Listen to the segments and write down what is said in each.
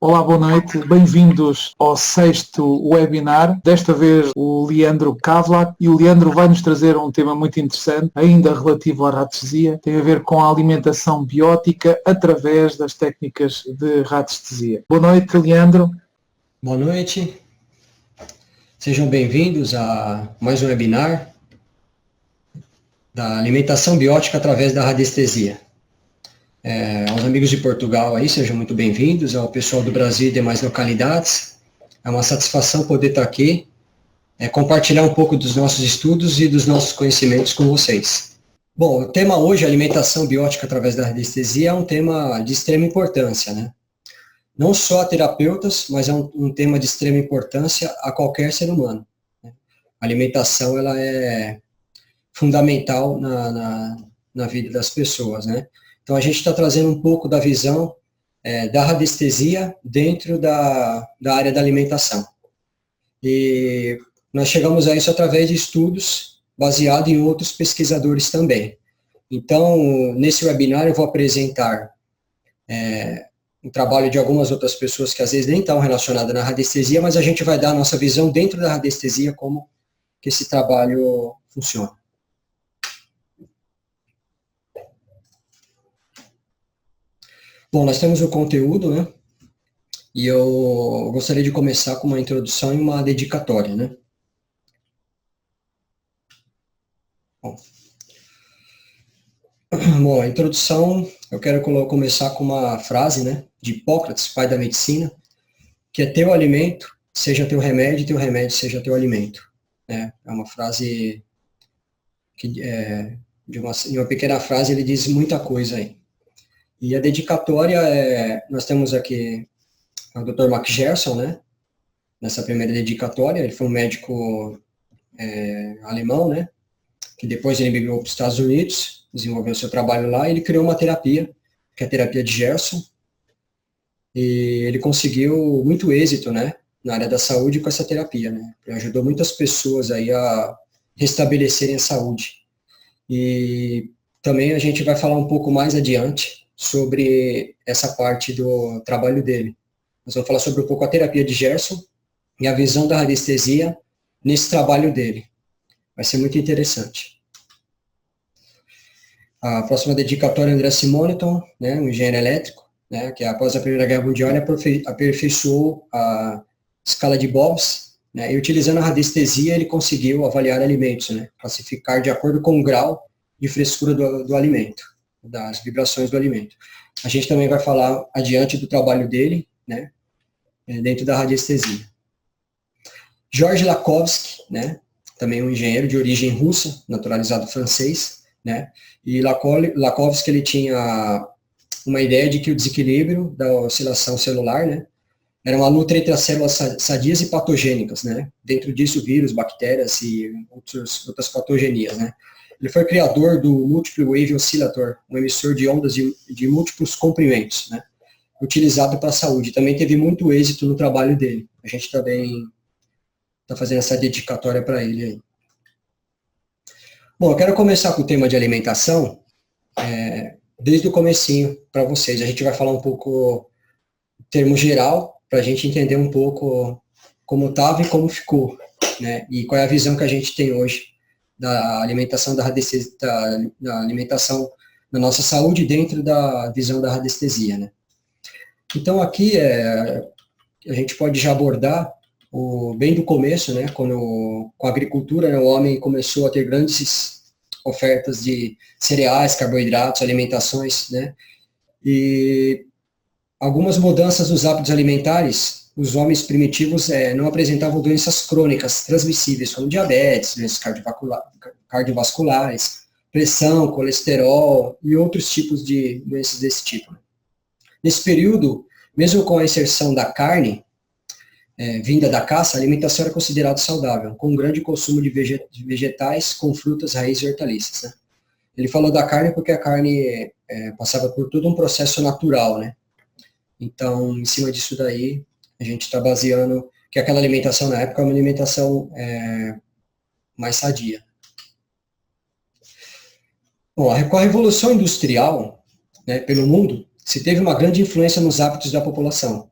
Olá, boa noite. Bem-vindos ao 6º webinar. Desta vez o Leandro Kavlak, e o Leandro vai nos trazer um tema muito interessante, ainda relativo à radiestesia. Tem a ver com a alimentação biótica através das técnicas de radiestesia. Boa noite, Leandro. Boa noite. Sejam bem-vindos a mais um webinar da alimentação biótica através da radiestesia. Aos amigos de Portugal aí, sejam muito bem-vindos, ao pessoal do Brasil e demais localidades. É uma satisfação poder estar aqui, compartilhar um pouco dos nossos estudos e dos nossos conhecimentos com vocês. Bom, o tema hoje, alimentação biótica através da radiestesia, é um tema de extrema importância, né? Não só a terapeutas, mas é um tema de extrema importância a qualquer ser humano. A alimentação, ela é fundamental na vida das pessoas, né? Então, a gente está trazendo um pouco da visão da radiestesia dentro da área da alimentação. E nós chegamos a isso através de estudos baseados em outros pesquisadores também. Então, nesse webinar eu vou apresentar o trabalho de algumas outras pessoas que às vezes nem estão relacionadas na radiestesia, mas a gente vai dar a nossa visão dentro da radiestesia, como que esse trabalho funciona. Bom, nós temos o conteúdo, né? E eu gostaria de começar com uma introdução e uma dedicatória, né? Bom, a introdução, eu quero começar com uma frase, né, de Hipócrates, pai da medicina, que é: teu alimento seja teu remédio, e teu remédio seja teu alimento. É uma frase que, em uma pequena frase, ele diz muita coisa aí. E a dedicatória, nós temos aqui o Dr. Max Gerson, né, nessa primeira dedicatória. Ele foi um médico alemão, né, que depois ele migrou para os Estados Unidos, desenvolveu seu trabalho lá, e ele criou uma terapia, que é a terapia de Gerson, e ele conseguiu muito êxito, né, na área da saúde com essa terapia, né, ele ajudou muitas pessoas aí a restabelecerem a saúde. E também a gente vai falar um pouco mais adiante sobre essa parte do trabalho dele. Nós vamos falar sobre um pouco a terapia de Gerson e a visão da radiestesia nesse trabalho dele. Vai ser muito interessante. A próxima dedicatória é André Simonton, né, um engenheiro elétrico, né, que após a Primeira Guerra Mundial ele aperfeiçoou a escala de Bobs, né, e utilizando a radiestesia ele conseguiu avaliar alimentos, né, classificar de acordo com o grau de frescura do alimento, das vibrações do alimento. A gente também vai falar adiante do trabalho dele, né, dentro da radiestesia. Georges Lakhovsky, né, também um engenheiro de origem russa, naturalizado francês, né, e Lakhovsky ele tinha uma ideia de que o desequilíbrio da oscilação celular, né, era uma luta entre as células sadias e patogênicas, né, dentro disso vírus, bactérias e outras patogenias, né. Ele foi criador do Multiple Wave Oscillator, um emissor de ondas de múltiplos comprimentos, né, utilizado para a saúde. Também teve muito êxito no trabalho dele. A gente também está fazendo essa dedicatória para ele aí. Bom, eu quero começar com o tema de alimentação, desde o comecinho para vocês. A gente vai falar um pouco em termo geral, para a gente entender um pouco como estava e como ficou, né, e qual é a visão que a gente tem hoje da alimentação da alimentação da nossa saúde dentro da visão da radiestesia, né. Então aqui a gente pode já abordar bem do começo, né, quando com a agricultura, né, o homem começou a ter grandes ofertas de cereais, carboidratos, alimentações, né, e algumas mudanças nos hábitos alimentares. Os homens primitivos não apresentavam doenças crônicas transmissíveis, como diabetes, doenças cardiovasculares, pressão, colesterol e outros tipos de doenças desse tipo. Nesse período, mesmo com a inserção da carne vinda da caça, a alimentação era considerada saudável, com um grande consumo de vegetais, com frutas, raízes e hortaliças, né. Ele falou da carne porque a carne passava por todo um processo natural, né. Então, em cima disso daí, a gente está baseando que aquela alimentação na época é uma alimentação mais sadia. Bom, com a Revolução Industrial, né, pelo mundo, se teve uma grande influência nos hábitos da população.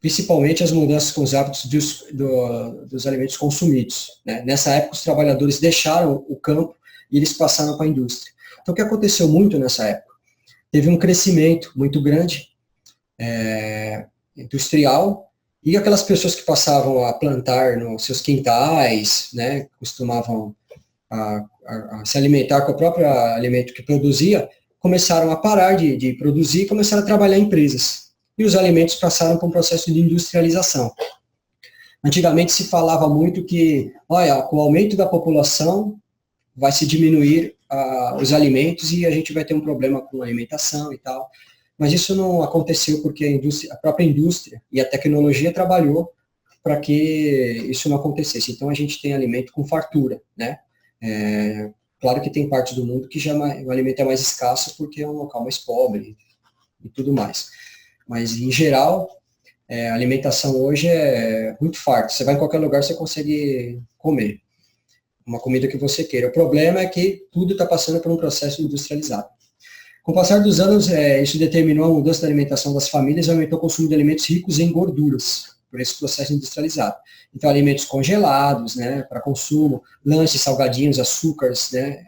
principalmente as mudanças com os hábitos dos alimentos consumidos, né? Nessa época, os trabalhadores deixaram o campo e eles passaram para a indústria. Então, o que aconteceu muito nessa época? Teve um crescimento muito grande, industrial, e aquelas pessoas que passavam a plantar nos seus quintais, né, costumavam a se alimentar com o próprio alimento que produzia, começaram a parar de produzir e começaram a trabalhar em empresas. E os alimentos passaram por um processo de industrialização. Antigamente se falava muito que, olha, com o aumento da população vai se diminuir os alimentos e a gente vai ter um problema com a alimentação e tal. Mas isso não aconteceu porque a própria indústria e a tecnologia trabalhou para que isso não acontecesse. Então a gente tem alimento com fartura, né? Claro que tem partes do mundo que o alimento é mais escasso porque é um local mais pobre e tudo mais. Mas, em geral, a alimentação hoje é muito farta. Você vai em qualquer lugar, você consegue comer uma comida que você queira. O problema é que tudo está passando por um processo industrializado. Com o passar dos anos, isso determinou a mudança da alimentação das famílias e aumentou o consumo de alimentos ricos em gorduras, por esse processo industrializado. Então, alimentos congelados, né, para consumo, lanches, salgadinhos, açúcares, né,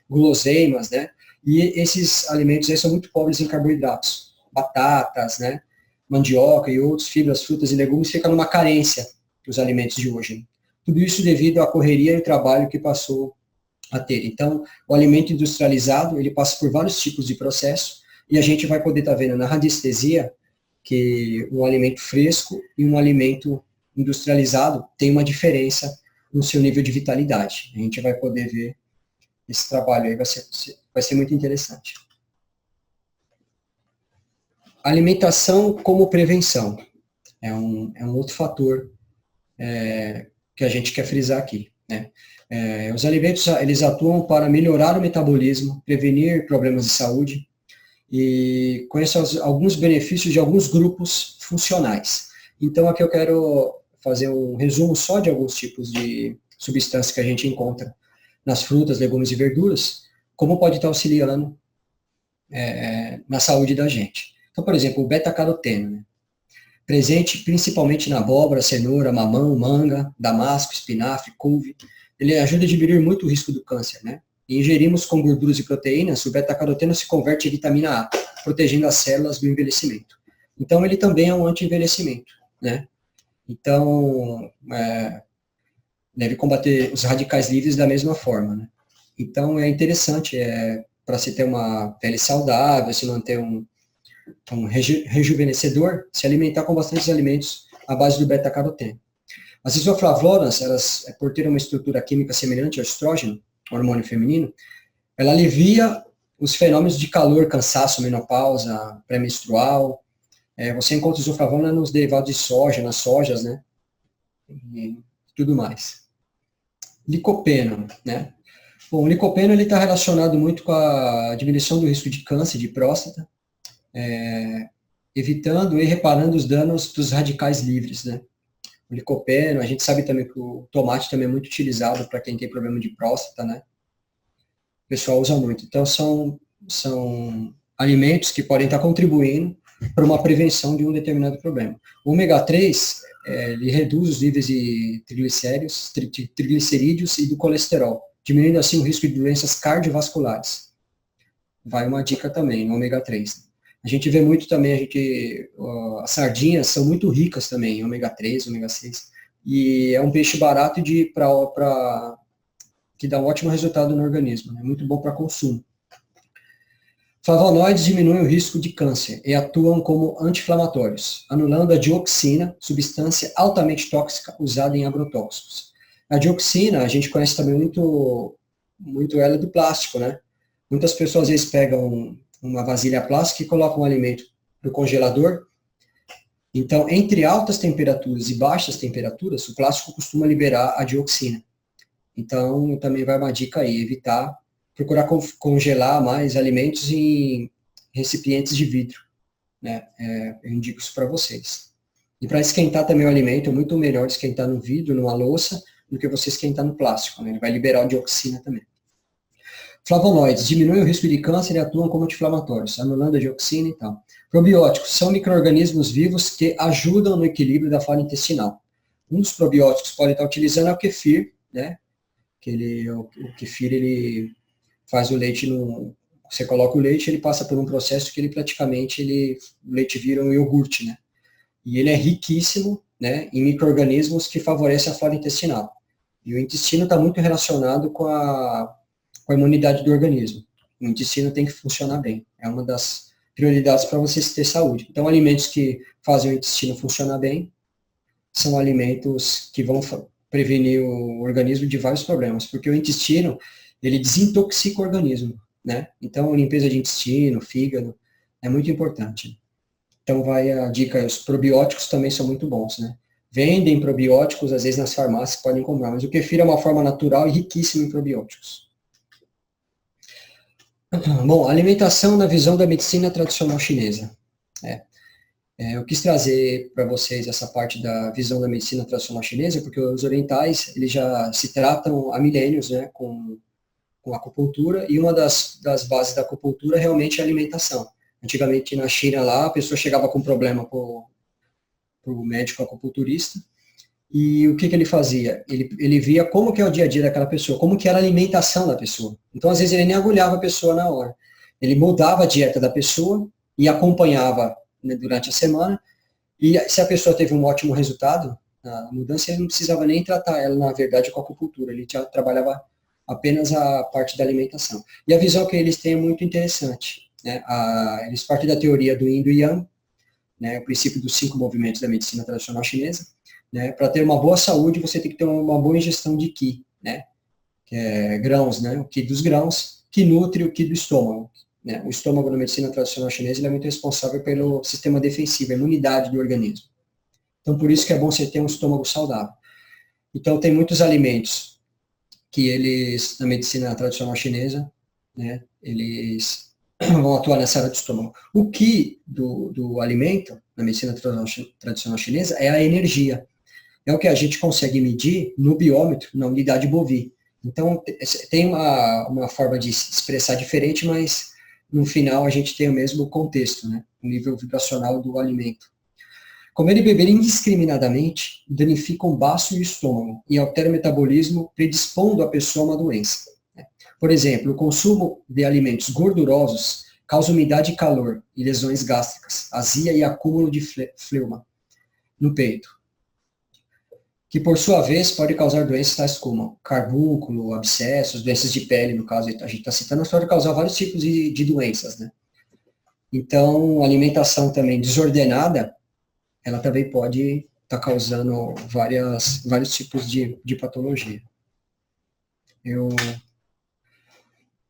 guloseimas, né, e esses alimentos aí são muito pobres em carboidratos. Batatas, né, mandioca e outros, fibras, frutas e legumes, fica numa carência os alimentos de hoje. Né? Tudo isso devido à correria e ao trabalho que passou a ter. Então, o alimento industrializado, ele passa por vários tipos de processo, e a gente vai poder estar vendo na radiestesia que um alimento fresco e um alimento industrializado tem uma diferença no seu nível de vitalidade. A gente vai poder ver esse trabalho aí, vai ser muito interessante. Alimentação como prevenção é um outro fator que a gente quer frisar aqui. Né? Os alimentos, eles atuam para melhorar o metabolismo, prevenir problemas de saúde e conheço alguns benefícios de alguns grupos funcionais. Então, aqui eu quero fazer um resumo só de alguns tipos de substâncias que a gente encontra nas frutas, legumes e verduras, como pode estar auxiliando na saúde da gente. Então, por exemplo, o beta-caroteno, né? Presente principalmente na abóbora, cenoura, mamão, manga, damasco, espinafre, couve, ele ajuda a diminuir muito o risco do câncer, né? E ingerimos com gorduras e proteínas, o beta-caroteno se converte em vitamina A, protegendo as células do envelhecimento. Então, ele também é um anti-envelhecimento, né? Então, deve combater os radicais livres da mesma forma, né? Então, é interessante, para se ter uma pele saudável, se manter um rejuvenescedor, se alimentar com bastantes alimentos à base do beta-caroteno. As isoflavonas, elas, por ter uma estrutura química semelhante ao estrógeno, hormônio feminino, ela alivia os fenômenos de calor, cansaço, menopausa, pré-menstrual. Você encontra isoflavona nos derivados de soja, nas sojas, né? E tudo mais. Licopeno, né? Bom, o licopeno está relacionado muito com a diminuição do risco de câncer de próstata, evitando e reparando os danos dos radicais livres, né? O licopeno, a gente sabe também que o tomate também é muito utilizado para quem tem problema de próstata, né? O pessoal usa muito. Então, são alimentos que podem estar contribuindo para uma prevenção de um determinado problema. O ômega 3, ele reduz os níveis de triglicerídeos e do colesterol, diminuindo assim o risco de doenças cardiovasculares. Vai uma dica também, no ômega 3. A gente vê muito também, as sardinhas são muito ricas também em ômega 3, ômega 6, e é um peixe barato que dá um ótimo resultado no organismo, é né? Muito bom para consumo. Flavonoides diminuem o risco de câncer e atuam como anti-inflamatórios, anulando a dioxina, substância altamente tóxica usada em agrotóxicos. A dioxina, a gente conhece também muito ela do plástico, né? Muitas pessoas às vezes pegam uma vasilha plástica e colocam um alimento no congelador. Então, entre altas temperaturas e baixas temperaturas, o plástico costuma liberar a dioxina. Então, também vai uma dica aí, procurar congelar mais alimentos em recipientes de vidro, né? Eu indico isso para vocês. E para esquentar também o alimento, é muito melhor esquentar no vidro, numa louça, do que você esquentar no plástico, né? Ele vai liberar a dioxina também. Flavonoides diminuem o risco de câncer e atuam como anti-inflamatórios, anulando a dioxina e tal. Probióticos são micro-organismos vivos que ajudam no equilíbrio da flora intestinal. Um dos probióticos que pode estar utilizando é o kefir, né? O kefir, ele faz o leite no... Você coloca o leite, ele passa por um processo que ele praticamente, o leite vira um iogurte, né? E ele é riquíssimo, né, em micro-organismos que favorecem a flora intestinal. E o intestino está muito relacionado com a imunidade do organismo. O intestino tem que funcionar bem. É uma das prioridades para você ter saúde. Então, alimentos que fazem o intestino funcionar bem são alimentos que vão prevenir o organismo de vários problemas, porque o intestino, ele desintoxica o organismo, né? Então, limpeza de intestino, fígado, é muito importante. Então, vai a dica, os probióticos também são muito bons, né? Vendem probióticos, às vezes nas farmácias podem comprar, mas o kefir é uma forma natural e riquíssima em probióticos. Bom, alimentação na visão da medicina tradicional chinesa. Eu quis trazer para vocês essa parte da visão da medicina tradicional chinesa, porque os orientais, eles já se tratam há milênios, né, com acupuntura, e uma das bases da acupuntura é realmente a alimentação. Antigamente, na China, lá, a pessoa chegava com problema para o médico acupunturista, e o que ele fazia? Ele via como que é o dia a dia daquela pessoa, como que era a alimentação da pessoa. Então, às vezes, ele nem agulhava a pessoa na hora. Ele mudava a dieta da pessoa e acompanhava, né, durante a semana, e se a pessoa teve um ótimo resultado na mudança, ele não precisava nem tratar ela, na verdade, com a acupuntura. Ele já trabalhava apenas a parte da alimentação. E a visão que eles têm é muito interessante, né? Eles partem da teoria do Yin e do Yang, né, o princípio dos 5 movimentos da medicina tradicional chinesa, né? Para ter uma boa saúde, você tem que ter uma boa ingestão de Qi, né? Que é grãos, né? O Qi dos grãos, que nutre o Qi do estômago, né? O estômago na medicina tradicional chinesa, ele é muito responsável pelo sistema defensivo, a imunidade do organismo. Então, por isso que é bom você ter um estômago saudável. Então, tem muitos alimentos que eles, na medicina tradicional chinesa, né, eles vão atuar nessa área do estômago. O Qi do alimento, na medicina tradicional chinesa, é a energia. É o que a gente consegue medir no biômetro, na unidade Bovi. Então, tem uma forma de se expressar diferente, mas no final a gente tem o mesmo contexto, né? O nível vibracional do alimento. Comer e beber indiscriminadamente danifica o baço e o estômago e altera o metabolismo, predispondo a pessoa a uma doença. Por exemplo, o consumo de alimentos gordurosos causa umidade e calor e lesões gástricas, azia e acúmulo de fleuma no peito, que por sua vez pode causar doenças tais como carbúnculo, abscessos, doenças de pele, no caso, a gente está citando, mas pode causar vários tipos de doenças, né? Então, a alimentação também desordenada, ela também pode estar causando vários tipos de patologia.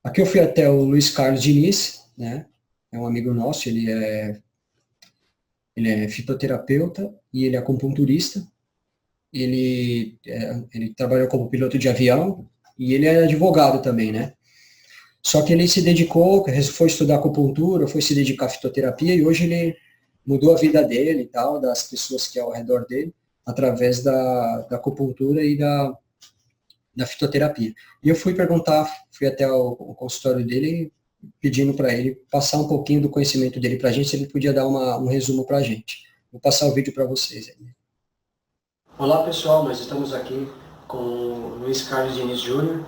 Aqui eu fui até o Luiz Carlos Diniz, né? É um amigo nosso, ele é fitoterapeuta e ele é acupunturista. Ele trabalhou como piloto de avião e ele é advogado também, né? Só que ele se dedicou, foi estudar acupuntura, foi se dedicar à fitoterapia e hoje ele mudou a vida dele e tal, das pessoas que é ao redor dele, através da acupuntura e da fitoterapia. E eu fui até o consultório dele, pedindo para ele passar um pouquinho do conhecimento dele para a gente, se ele podia dar um resumo para a gente. Vou passar o vídeo para vocês aí. Olá pessoal, nós estamos aqui com o Luiz Carlos Diniz Júnior.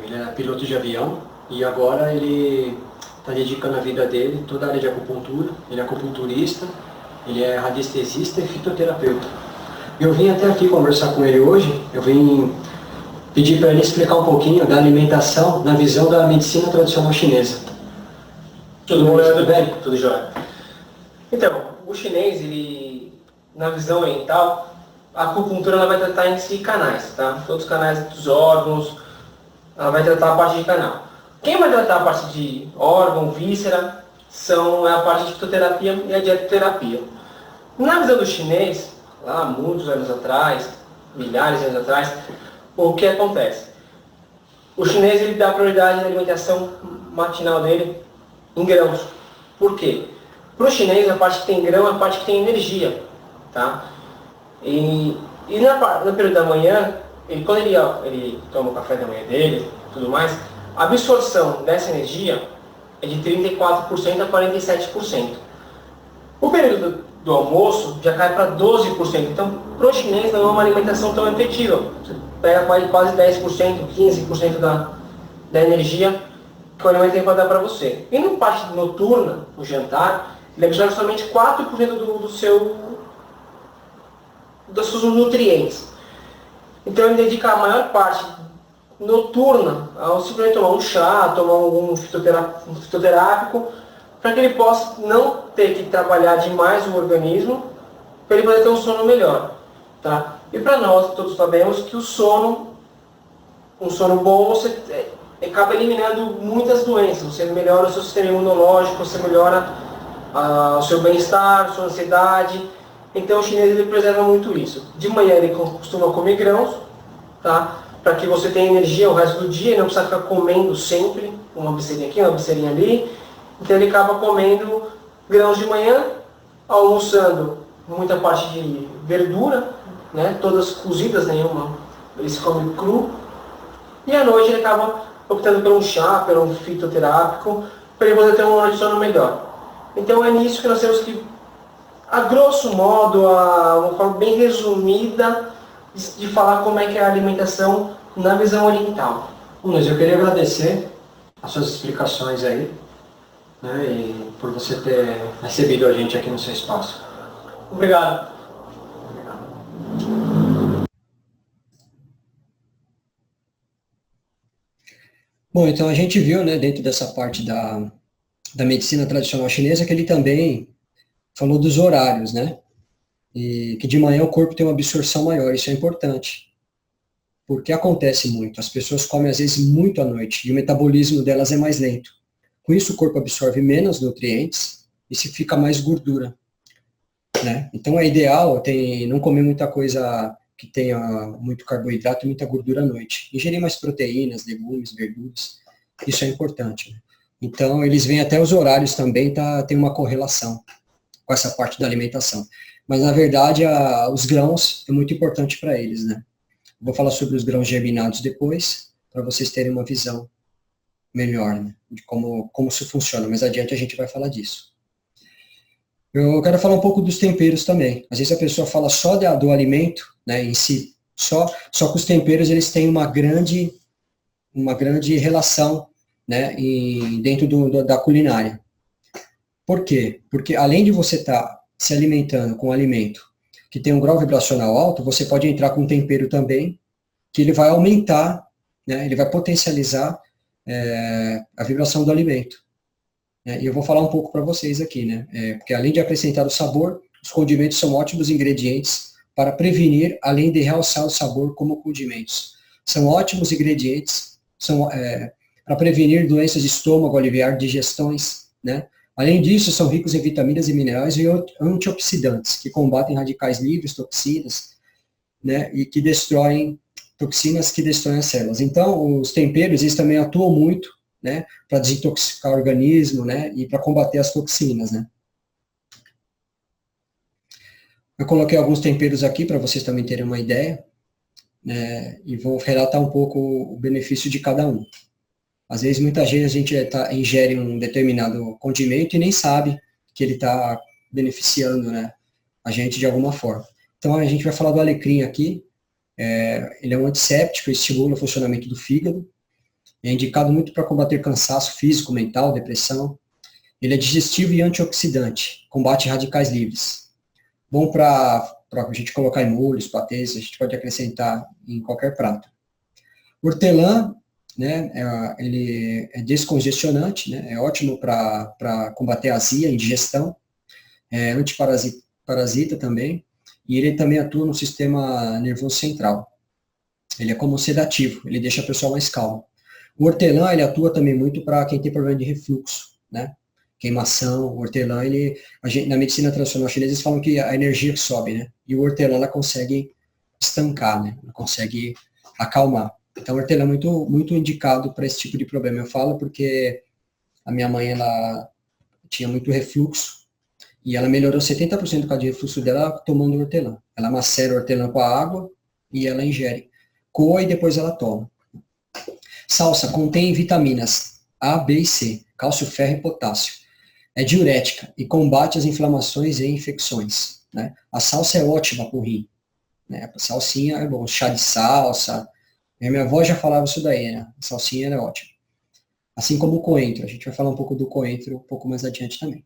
Ele é piloto de avião e agora ele está dedicando a vida dele, toda a área de acupuntura. Ele é acupunturista, ele é radiestesista e fitoterapeuta. Eu vim até aqui conversar com ele hoje, eu vim pedir para ele explicar um pouquinho da alimentação na visão da medicina tradicional chinesa. Tudo bom, Leandro? Tudo bem? Tudo jóia. Então, o chinês, ele, na visão oriental, a acupuntura ela vai tratar em si canais, tá? Todos os canais dos órgãos, ela vai tratar a parte de canal. Quem vai tratar a parte de órgão, víscera, é a parte de fitoterapia e a dietoterapia. Na visão do chinês, lá muitos anos atrás, milhares de anos atrás, o que acontece? O chinês ele dá prioridade na alimentação matinal dele em grãos. Por quê? Para o chinês, a parte que tem grão é a parte que tem energia. Tá? E no período da manhã, quando ele toma o café da manhã dele tudo mais, A absorção dessa energia é de 34% a 47%. O período do almoço já cai para 12%. Então, para o chinês não é uma alimentação tão efetiva. Você pega quase 10%, 15% da energia que o alimento tem para dar para você. E no parte noturna, no jantar, ele absorve somente 4% dos seus nutrientes. Então ele dedica a maior parte noturna ao simplesmente tomar um chá, tomar um fitoterápico, para que ele possa não ter que trabalhar demais o organismo, para ele poder ter um sono melhor. Tá? E para nós, todos sabemos que um sono bom, você acaba eliminando muitas doenças. Você melhora o seu sistema imunológico, você melhora o seu bem-estar, a sua ansiedade. Então o chinês ele preserva muito isso. De manhã ele costuma comer grãos, tá? Para que você tenha energia o resto do dia, não precisa ficar comendo sempre, uma besteirinha aqui, uma besteirinha ali. Então ele acaba comendo grãos de manhã, almoçando muita parte de verdura, né? Todas cozidas, nenhuma. Ele se come cru. E à noite ele acaba optando por um chá, por um fitoterápico, para ele poder ter uma noite de sono melhor. Então é nisso que nós temos que, a grosso modo, uma forma bem resumida de falar como é que é a alimentação na visão oriental. Luiz, eu queria agradecer as suas explicações aí, né, e por você ter recebido a gente aqui no seu espaço. Obrigado. Bom, então a gente viu, né, dentro dessa parte da medicina tradicional chinesa, que ele também falou dos horários, né? E que de manhã o corpo tem uma absorção maior, isso é importante. Porque acontece muito, as pessoas comem às vezes muito à noite, e o metabolismo delas é mais lento. Com isso o corpo absorve menos nutrientes e se fica mais gordura, né? Então é ideal não comer muita coisa que tenha muito carboidrato e muita gordura à noite. Ingerir mais proteínas, legumes, verduras, isso é importante, né? Então, eles veem até os horários também, tem uma correlação com essa parte da alimentação. Mas, na verdade, os grãos é muito importante para eles, né? Vou falar sobre os grãos germinados depois, para vocês terem uma visão melhor, né, de como isso funciona. Mais adiante a gente vai falar disso. Eu quero falar um pouco dos temperos também. Às vezes a pessoa fala só do alimento, né, em si, só que os temperos eles têm uma grande relação, né, dentro da culinária. Por quê? Porque além de você estar se alimentando com um alimento que tem um grau vibracional alto, você pode entrar com um tempero também, que ele vai aumentar, né, ele vai potencializar a vibração do alimento. E eu vou falar um pouco para vocês aqui, né, porque além de acrescentar o sabor, os condimentos são ótimos ingredientes para prevenir, além de realçar o sabor como condimentos. São ótimos ingredientes para prevenir doenças de estômago, aliviar digestões, né? Além disso, são ricos em vitaminas e minerais e antioxidantes, que combatem radicais livres, toxinas, né? E toxinas que destroem as células. Então, os temperos, eles também atuam muito, né? Para desintoxicar o organismo, né? E para combater as toxinas, né? Eu coloquei alguns temperos aqui para vocês também terem uma ideia, né? E vou relatar um pouco o benefício de cada um. Às vezes, muita gente, a gente ingere um determinado condimento e nem sabe que ele está beneficiando, né, a gente de alguma forma. Então, a gente vai falar do alecrim aqui. Ele é um antisséptico, estimula o funcionamento do fígado. É indicado muito para combater cansaço físico, mental, depressão. Ele é digestivo e antioxidante, combate radicais livres. Bom para a gente colocar em molhos, patês, a gente pode acrescentar em qualquer prato. Hortelã, né, ele é descongestionante, né, é ótimo para combater a azia, indigestão, antiparasita também, e ele também atua no sistema nervoso central. Ele é como um sedativo, ele deixa a pessoa mais calma. O hortelã, ele atua também muito para quem tem problema de refluxo, né, queimação. O hortelã, na medicina tradicional chinesa, eles falam que a energia sobe, né, e o hortelã, ela consegue estancar, né, ela consegue acalmar. Então, o hortelã é muito, muito indicado para esse tipo de problema. Eu falo porque a minha mãe, ela tinha muito refluxo, e ela melhorou 70% do caso de refluxo dela tomando hortelã. Ela macera o hortelã com a água, e ela ingere. Coa e depois ela toma. Salsa contém vitaminas A, B e C, cálcio, ferro e potássio. É diurética e combate as inflamações e infecções, né? A salsa é ótima para o rim, né? A salsinha é bom, chá de salsa. Minha avó já falava isso daí, né? A salsinha era ótima. Assim como o coentro, a gente vai falar um pouco do coentro um pouco mais adiante também.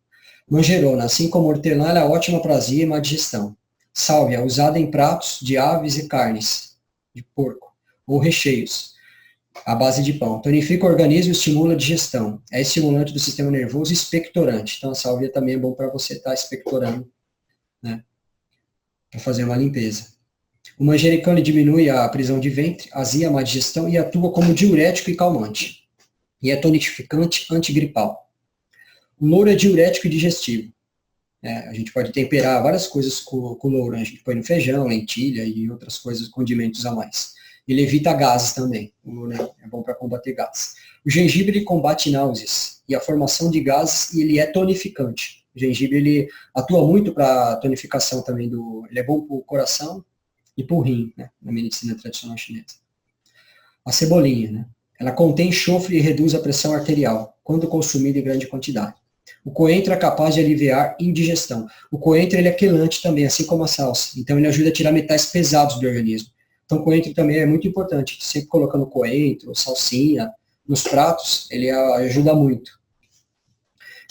Manjerona, assim como hortelã, ela é ótima para azia e má digestão. Sálvia, usada em pratos de aves e carnes, de porco, ou recheios, à base de pão. Tonifica o organismo e estimula a digestão. É estimulante do sistema nervoso e expectorante. Então a sálvia também é bom para você estar expectorando, né? Para fazer uma limpeza. O manjericão diminui a prisão de ventre, azia, má digestão e atua como diurético e calmante. E é tonificante antigripal. O louro é diurético e digestivo. A gente pode temperar várias coisas com louro. A gente põe no feijão, lentilha e outras coisas, condimentos a mais. Ele evita gases também. O louro é bom para combater gases. O gengibre combate náuseas e a formação de gases, e ele é tonificante. O gengibre ele atua muito para a tonificação também ele é bom para o coração e para o rim, né, na medicina tradicional chinesa. A cebolinha, né? Ela contém enxofre e reduz a pressão arterial, quando consumida em grande quantidade. O coentro é capaz de aliviar indigestão. O coentro ele é quelante também, assim como a salsa. Então ele ajuda a tirar metais pesados do organismo. Então o coentro também é muito importante. Sempre colocando coentro, salsinha nos pratos, ele ajuda muito.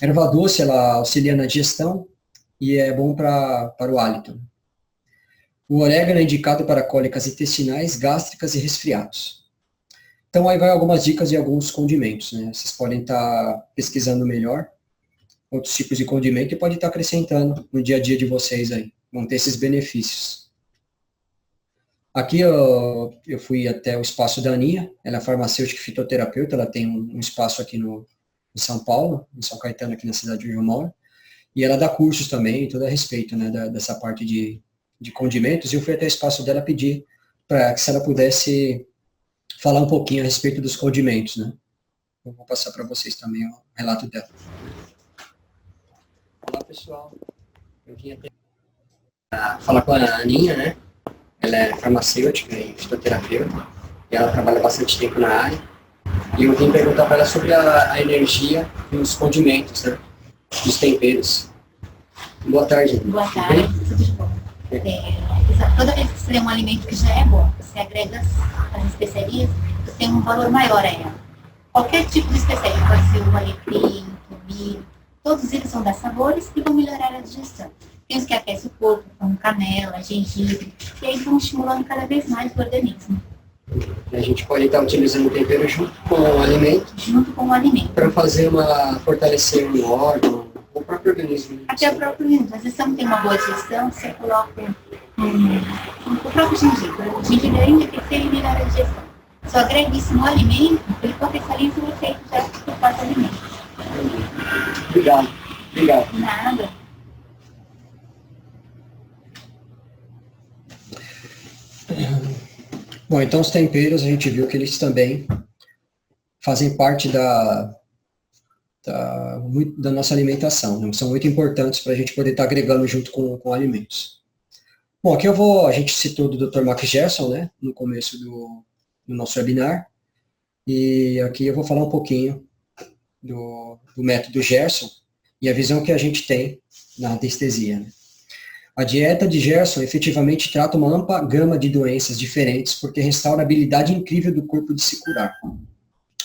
Erva doce, ela auxilia na digestão e é bom para o hálito. O orégano é indicado para cólicas intestinais, gástricas e resfriados. Então aí vai algumas dicas de alguns condimentos, né? Vocês podem estar pesquisando melhor outros tipos de condimento e podem estar acrescentando no dia a dia de vocês aí. Vão ter esses benefícios. Aqui eu fui até o espaço da Aninha, ela é farmacêutica e fitoterapeuta, ela tem um espaço aqui em São Paulo, em São Caetano, aqui na cidade onde eu moro, e ela dá cursos também, tudo a respeito, né, dessa parte de condimentos, e eu fui até o espaço dela pedir para que se ela pudesse falar um pouquinho a respeito dos condimentos, né. Eu vou passar para vocês também o relato dela. Olá, pessoal. Eu vim até falar com a Aninha, né? Ela é farmacêutica e fitoterapeuta, e ela trabalha bastante tempo na área. E eu vim perguntar para ela sobre a energia e os condimentos, né? Os temperos. Boa tarde. Boa tarde, tudo de bom. Toda vez que você tem um alimento que já é bom, você agrega as especiarias, você tem um valor maior a ela. Qualquer tipo de especiaria, pode ser o alecrim, o milho, todos eles vão dar sabores e vão melhorar a digestão. Tem os que aquecem o corpo, como canela, gengibre, e aí vão estimulando cada vez mais o organismo. A gente pode estar utilizando o tempero junto com o alimento. Junto com o alimento. Para fortalecer um órgão, o próprio organismo. Até o próprio organismo. Às vezes você não tem uma boa digestão, você coloca o próprio gengibre. O gengibre ainda aquecer e melhora a digestão. Só agrega isso no alimento, ele potencializa o efeito já do próprio alimento. Obrigado. Nada. Bom, então os temperos, a gente viu que eles também fazem parte da nossa alimentação, né? São muito importantes para a gente poder estar agregando junto com alimentos. Bom, aqui a gente citou do Dr. Max Gerson, né, no começo do nosso webinar, e aqui eu vou falar um pouquinho do método Gerson e a visão que a gente tem na anestesia, né? A dieta de Gerson efetivamente trata uma ampla gama de doenças diferentes porque restaura a habilidade incrível do corpo de se curar.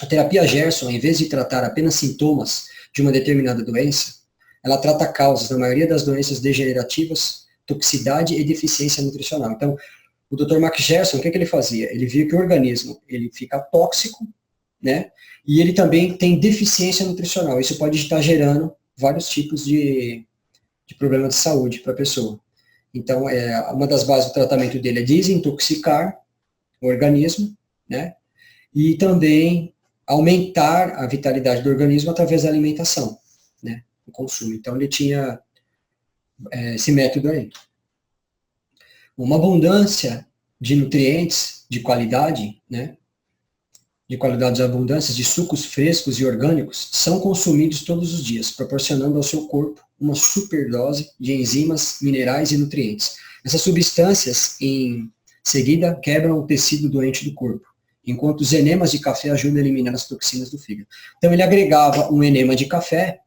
A terapia Gerson, em vez de tratar apenas sintomas de uma determinada doença, ela trata causas, na maioria das doenças degenerativas, toxicidade e deficiência nutricional. Então, o Dr. Max Gerson, o que ele fazia? Ele via que o organismo ele fica tóxico, né? E ele também tem deficiência nutricional. Isso pode estar gerando vários tipos de problema de saúde para a pessoa. Então, uma das bases do tratamento dele é desintoxicar o organismo, né? E também aumentar a vitalidade do organismo através da alimentação, né? O consumo. Então, ele tinha esse método aí. Uma abundância de nutrientes de qualidade, né? De qualidades abundantes de sucos frescos e orgânicos são consumidos todos os dias, proporcionando ao seu corpo uma superdose de enzimas, minerais e nutrientes. Essas substâncias, em seguida, quebram o tecido doente do corpo enquanto os enemas de café ajudam a eliminar as toxinas do fígado. Então ele agregava um enema de café,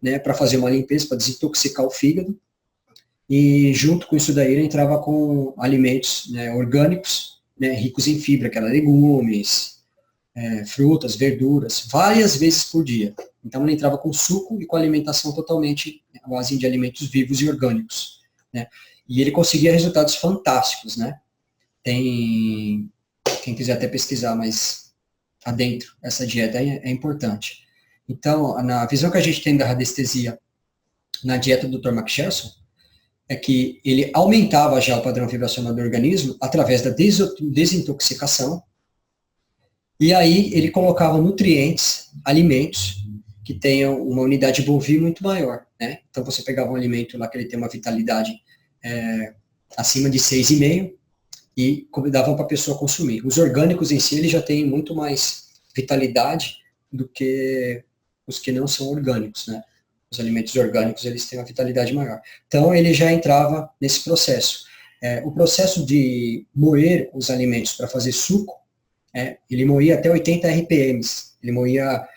né, para fazer uma limpeza, para desintoxicar o fígado, e junto com isso daí ele entrava com alimentos, né, orgânicos, né, ricos em fibra, que eram legumes, frutas, verduras, várias vezes por dia. Então ele entrava com suco e com alimentação totalmente à base de alimentos vivos e orgânicos, né? E ele conseguia resultados fantásticos, né? Tem, quem quiser até pesquisar mais adentro, essa dieta é importante. Então, na visão que a gente tem da radiestesia na dieta do Dr. Mark Sherson, é que ele aumentava já o padrão vibracional do organismo através da desintoxicação, e aí ele colocava nutrientes, alimentos, que tenham uma unidade Bovie muito maior, né? Então você pegava um alimento lá que ele tem uma vitalidade acima de 6,5 e dava para a pessoa consumir. Os orgânicos em si, ele já têm muito mais vitalidade do que os que não são orgânicos, né? Os alimentos orgânicos, eles têm uma vitalidade maior. Então, ele já entrava nesse processo. O processo de moer os alimentos para fazer suco, ele moía até 80 RPMs. Ele moía,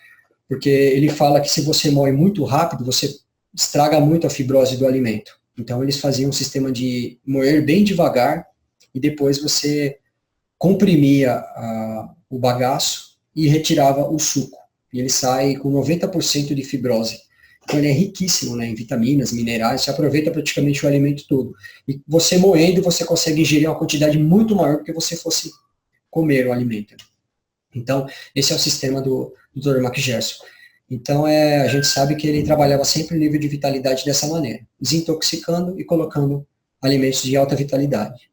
porque ele fala que se você moe muito rápido, você estraga muito a fibrose do alimento. Então, eles faziam um sistema de moer bem devagar e depois você comprimia o bagaço e retirava o suco. E ele sai com 90% de fibrose. Então, ele é riquíssimo, né, em vitaminas, minerais, você aproveita praticamente o alimento todo. E você moendo, você consegue ingerir uma quantidade muito maior do que você fosse comer o alimento. Então, esse é o sistema do Dr. Mark Sherson. Então, a gente sabe que ele trabalhava sempre o nível de vitalidade dessa maneira, desintoxicando e colocando alimentos de alta vitalidade.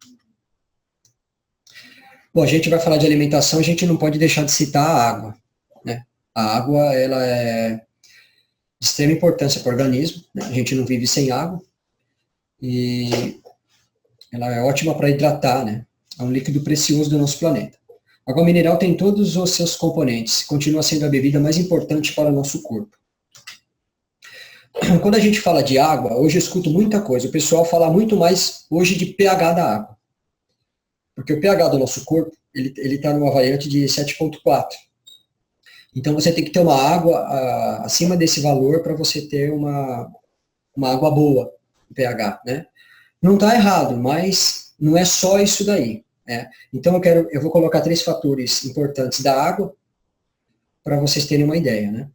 Bom, a gente vai falar de alimentação, a gente não pode deixar de citar a água, né? A água, ela é de extrema importância para o organismo, né? A gente não vive sem água, e ela é ótima para hidratar, né? É um líquido precioso do nosso planeta. A água mineral tem todos os seus componentes, continua sendo a bebida mais importante para o nosso corpo. Quando a gente fala de água, hoje eu escuto muita coisa, o pessoal fala muito mais hoje de pH da água. Porque o pH do nosso corpo, ele está numa variante de 7,4. Então você tem que ter uma água acima desse valor para você ter uma água boa, pH, né? Não está errado, mas não é só isso daí. Então eu vou colocar 3 fatores importantes da água para vocês terem uma ideia, né?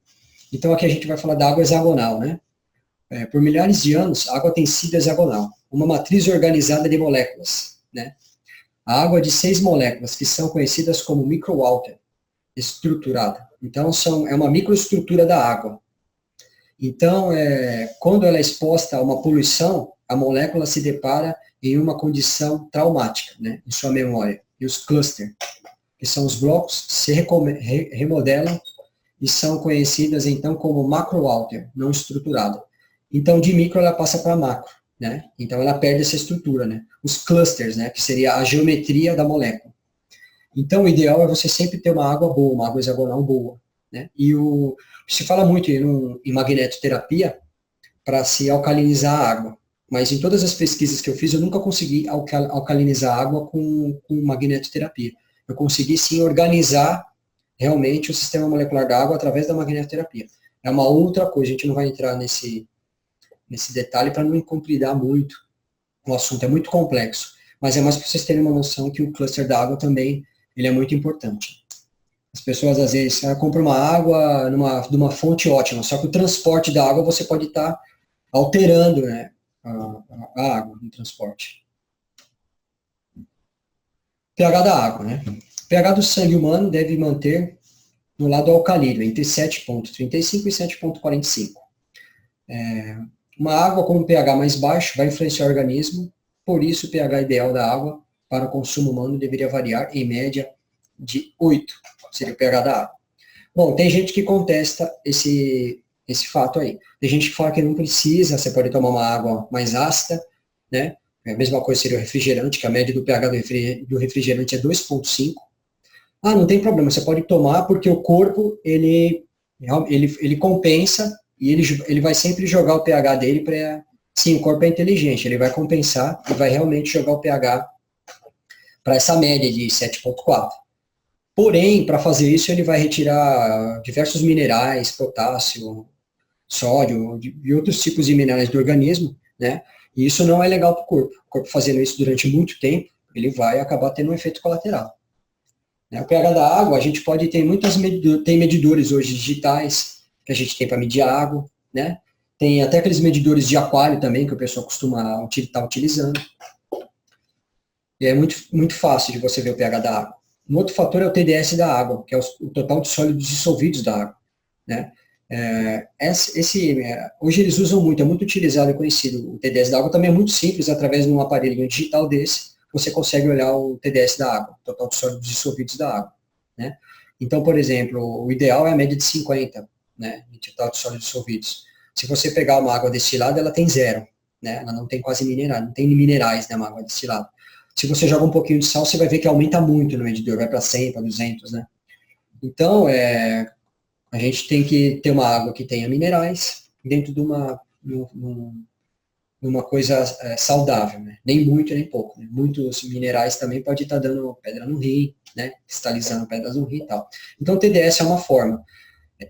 Então aqui a gente vai falar da água hexagonal, né? Por milhares de anos, a água tem sido hexagonal, uma matriz organizada de moléculas, né? A água de 6 moléculas, que são conhecidas como microwater, estruturada. Então é uma microestrutura da água. Então, quando ela é exposta a uma poluição, a molécula se depara em uma condição traumática, né, em sua memória. E os clusters, que são os blocos, se remodelam e são conhecidas, então, como macro-alter, não estruturada. Então, de micro ela passa para macro, né? Então, ela perde essa estrutura, né? Os clusters, né, que seria a geometria da molécula. Então, o ideal é você sempre ter uma água boa, uma água hexagonal boa, né? E se fala muito em magnetoterapia para se alcalinizar a água. Mas em todas as pesquisas que eu fiz, eu nunca consegui alcalinizar a água com magnetoterapia. Eu consegui, sim, organizar realmente o sistema molecular da água através da magnetoterapia. É uma outra coisa, a gente não vai entrar nesse detalhe para não compridar muito. O assunto é muito complexo. Mas é mais para vocês terem uma noção que o cluster da água também ele é muito importante. As pessoas, às vezes, compram uma água de uma fonte ótima, só que o transporte da água você pode estar alterando, né, a água no transporte. pH da água, né? O pH do sangue humano deve manter no lado alcalino, entre 7,35 e 7,45. Uma água com um pH mais baixo vai influenciar o organismo, por isso o pH ideal da água para o consumo humano deveria variar em média de 8, seria o pH da água. Bom, tem gente que contesta esse fato aí. Tem gente que fala que não precisa, você pode tomar uma água mais ácida, né? A mesma coisa seria o refrigerante, que a média do pH do refrigerante é 2,5. Ah, não tem problema, você pode tomar porque o corpo, ele compensa e ele vai sempre jogar o pH dele para... Sim, o corpo é inteligente, ele vai compensar e vai realmente jogar o pH para essa média de 7,4. Porém, para fazer isso, ele vai retirar diversos minerais, potássio, sódio e outros tipos de minerais do organismo, né? E isso não é legal para o corpo. O corpo fazendo isso durante muito tempo, ele vai acabar tendo um efeito colateral. O pH da água, a gente pode ter tem medidores hoje digitais, que a gente tem para medir a água, né? Tem até aqueles medidores de aquário também, que o pessoal costuma estar utilizando. E é muito, muito fácil de você ver o pH da água. Um outro fator é o TDS da água, que é o total de sólidos dissolvidos da água, né? Hoje eles usam muito, é muito utilizado e conhecido. O TDS da água também é muito simples, através de um aparelho digital desse, você consegue olhar o TDS da água, o total de sólidos dissolvidos da água, né? Então, por exemplo, o ideal é a média de 50, né, de total de sólidos dissolvidos. Se você pegar uma água destilada, ela tem 0, né? Ela não tem quase minerais, não tem minerais, né, uma água destilada. Se você joga um pouquinho de sal, você vai ver que aumenta muito no medidor, vai para 100, para 200, né? Então, a gente tem que ter uma água que tenha minerais dentro de uma coisa saudável, né? Nem muito, nem pouco. Né? Muitos minerais também pode estar dando pedra no rim, né? Cristalizando pedras no rim e tal. Então, o TDS é uma forma.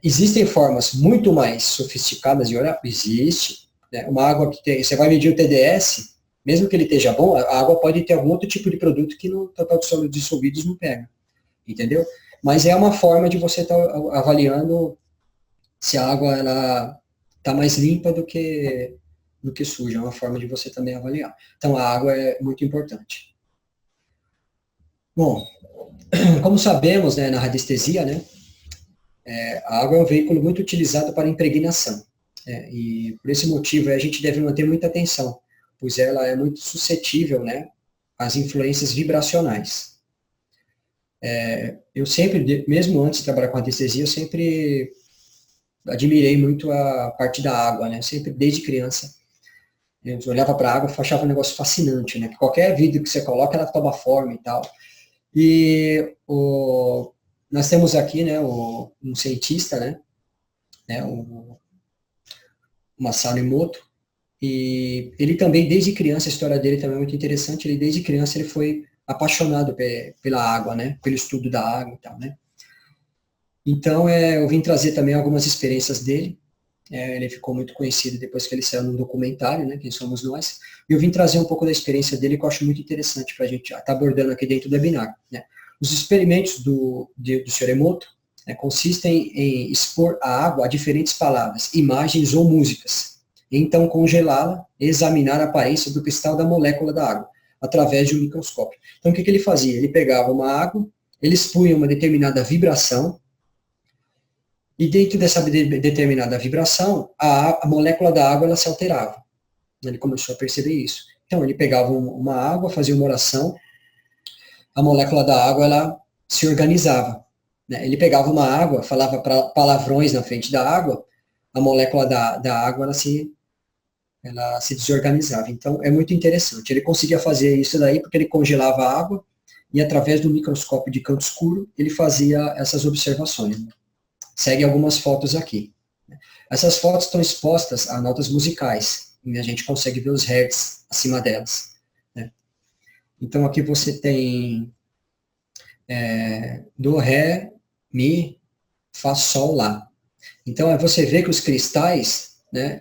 Existem formas muito mais sofisticadas de olhar? Existe. Né? Uma água que tem... Você vai medir o TDS, mesmo que ele esteja bom, a água pode ter algum outro tipo de produto que no total de sólidos dissolvidos não pega. Entendeu? Mas é uma forma de você estar avaliando se a água está mais limpa do que suja. É uma forma de você também avaliar. Então, a água é muito importante. Bom, como sabemos, né, na radiestesia, né, a água é um veículo muito utilizado para impregnação. E por esse motivo a gente deve manter muita atenção, pois ela é muito suscetível, né, às influências vibracionais. Eu sempre, mesmo antes de trabalhar com radiestesia, eu sempre admirei muito a parte da água, né? Sempre, desde criança, eu olhava para a água e achava um negócio fascinante, né? Qualquer vidro que você coloca, ela toma forma e tal. E nós temos aqui, né, um cientista, né, o Masaru Emoto, e ele também, desde criança, a história dele também é muito interessante, ele desde criança ele foi apaixonado pela água, né, pelo estudo da água e tal, né. Então, eu vim trazer também algumas experiências dele, ele ficou muito conhecido depois que ele saiu no documentário, né, Quem Somos Nós, e eu vim trazer um pouco da experiência dele que eu acho muito interessante para a gente estar abordando aqui dentro do webinar, né. Os experimentos do Sr. Emoto consistem em expor a água a diferentes palavras, imagens ou músicas, e então congelá-la e examinar a aparência do cristal da molécula da água, através de um microscópio. Então, o que ele fazia? Ele pegava uma água, ele expunha uma determinada vibração, e dentro dessa determinada vibração, a molécula da água ela se alterava. Ele começou a perceber isso. Então, ele pegava uma água, fazia uma oração, a molécula da água ela se organizava. Né? Ele pegava uma água, falava palavrões na frente da água, a molécula da água ela se desorganizava. Então, é muito interessante. Ele conseguia fazer isso daí porque ele congelava a água e, através do microscópio de campo escuro, ele fazia essas observações. Né? Segue algumas fotos aqui. Essas fotos estão expostas a notas musicais, e a gente consegue ver os hertz acima delas. Né? Então, aqui você tem do, ré, mi, fá, sol, lá. Então, você vê que os cristais, né,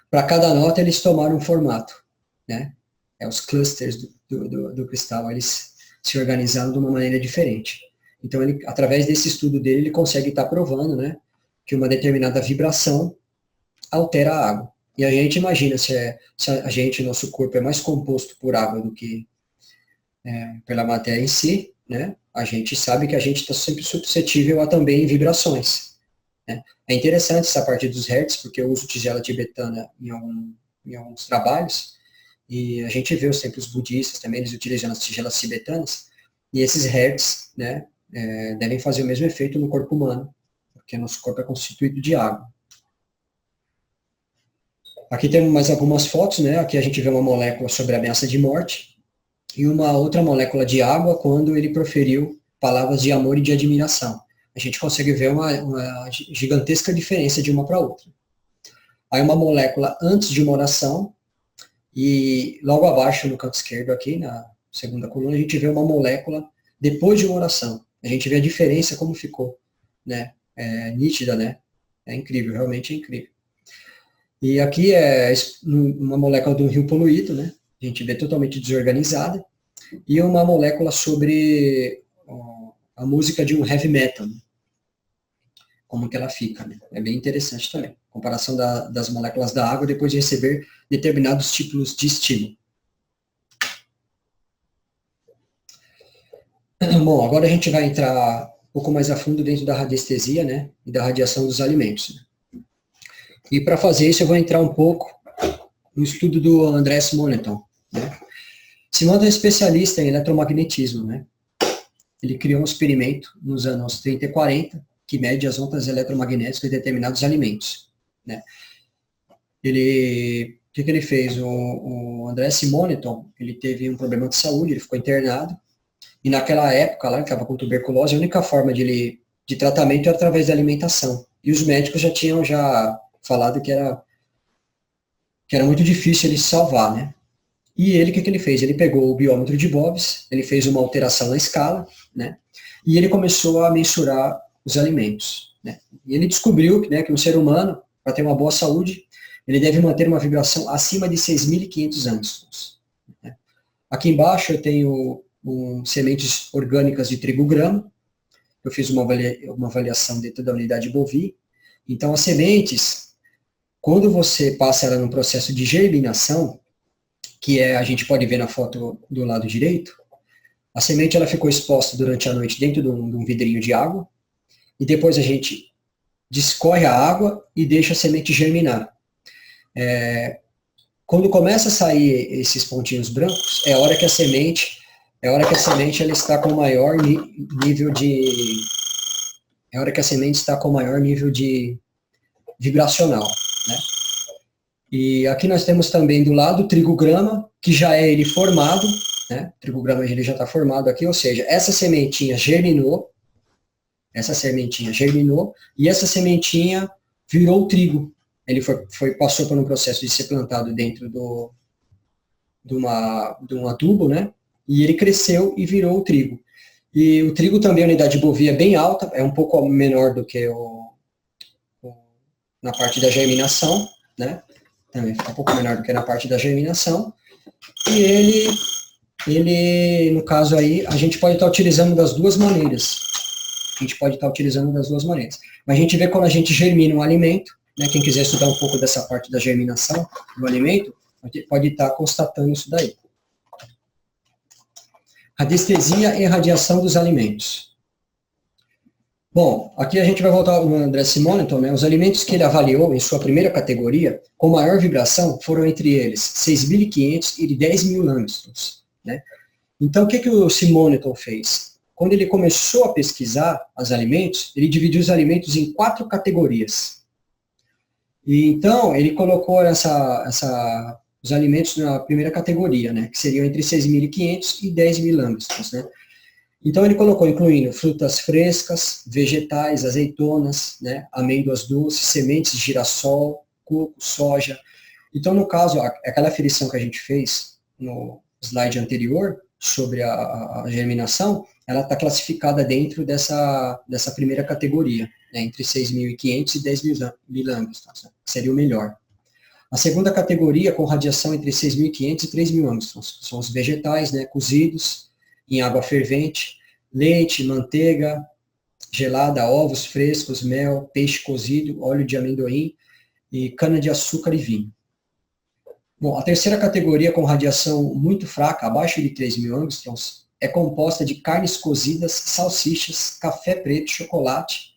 para cada nota, eles tomaram um formato. Né? Os clusters do cristal, eles se organizaram de uma maneira diferente. Então, através desse estudo dele, ele consegue estar provando, né, que uma determinada vibração altera a água. E a gente imagina, se nosso corpo é mais composto por água do que pela matéria em si, né, a gente sabe que a gente está sempre suscetível a também vibrações. Né? É interessante essa parte dos hertz, porque eu uso tigela tibetana em alguns trabalhos, e a gente vê os templos budistas também, eles utilizam as tigelas tibetanas, e esses hertz, né, devem fazer o mesmo efeito no corpo humano, porque nosso corpo é constituído de água. Aqui temos mais algumas fotos, né? Aqui a gente vê uma molécula sobre a ameaça de morte, e uma outra molécula de água quando ele proferiu palavras de amor e de admiração. A gente consegue ver uma gigantesca diferença de uma para outra. Aí uma molécula antes de uma oração, e logo abaixo no canto esquerdo aqui, na segunda coluna, a gente vê uma molécula depois de uma oração. A gente vê a diferença como ficou, né? É nítida, né? É incrível, realmente é incrível. E aqui é uma molécula de um rio poluído, né? A gente vê totalmente desorganizada. E uma molécula sobre a música de um heavy metal, né? Como que ela fica, né? É bem interessante também. Comparação das moléculas da água depois de receber determinados tipos de estímulo. Bom, agora a gente vai entrar um pouco mais a fundo dentro da radiestesia, né? E da radiação dos alimentos. Né? E para fazer isso eu vou entrar um pouco no estudo do André Simoneton, né? Simoneton é especialista em eletromagnetismo, né? Ele criou um experimento nos anos 30 e 40 que mede as ondas eletromagnéticas de determinados alimentos, né? O que ele fez? O André Simoneton, ele teve um problema de saúde, ele ficou internado, e naquela época, lá, ele estava com tuberculose, a única forma de tratamento era através da alimentação. E os médicos já tinham falado que era muito difícil ele se salvar, né? E ele, o que ele fez? Ele pegou o biômetro de Bobs, ele fez uma alteração na escala, né? E ele começou a mensurar os alimentos, né? E ele descobriu, né, que um ser humano, para ter uma boa saúde, ele deve manter uma vibração acima de 6.500 angstroms, né? Aqui embaixo eu tenho sementes orgânicas de trigo grama. Eu fiz uma avaliação dentro da unidade Bovie. Então, as sementes, quando você passa ela no processo de germinação, que a gente pode ver na foto do lado direito, a semente ela ficou exposta durante a noite dentro de um vidrinho de água, e depois a gente descorre a água e deixa a semente germinar. Quando começa a sair esses pontinhos brancos, é a hora que a semente ela está com maior nível de vibracional, né? E aqui nós temos também do lado o trigo grama, que já é ele formado, né? O trigo grama ele já está formado aqui, ou seja, essa sementinha germinou, e essa sementinha virou trigo. Ele passou por um processo de ser plantado dentro de um adubo, né? E ele cresceu e virou o trigo. E o trigo também, a unidade Bovie é bem alta, é um pouco menor do que na parte da germinação, né? Também fica um pouco menor do que na parte da germinação. E ele, no caso aí, a gente pode estar utilizando das duas maneiras. Mas a gente vê quando a gente germina um alimento, né? Quem quiser estudar um pouco dessa parte da germinação do alimento, pode estar constatando isso daí. Radiestesia e radiação dos alimentos. Bom, aqui a gente vai voltar no André Simoneton, né? Os alimentos que ele avaliou em sua primeira categoria, com maior vibração, foram entre eles 6.500 e 10.000 angstroms, né? Então, o que o Simoneton fez? Quando ele começou a pesquisar os alimentos, ele dividiu os alimentos em 4 categorias. E então, ele colocou os alimentos na primeira categoria, né, que seriam entre 6.500 e 10.000 angstroms, né. Então ele colocou, incluindo frutas frescas, vegetais, azeitonas, né, amêndoas doces, sementes de girassol, coco, soja. Então, no caso, aquela aferição que a gente fez no slide anterior, sobre a germinação, ela está classificada dentro dessa primeira categoria, né, entre 6.500 e 10.000 angstroms, né, que seria o melhor. A segunda categoria, com radiação entre 6.500 e 3.000 angstroms, são os vegetais, né, cozidos em água fervente, leite, manteiga, gelada, ovos frescos, mel, peixe cozido, óleo de amendoim e cana-de-açúcar e vinho. Bom, a terceira categoria, com radiação muito fraca, abaixo de 3.000 angstroms, é composta de carnes cozidas, salsichas, café preto, chocolate,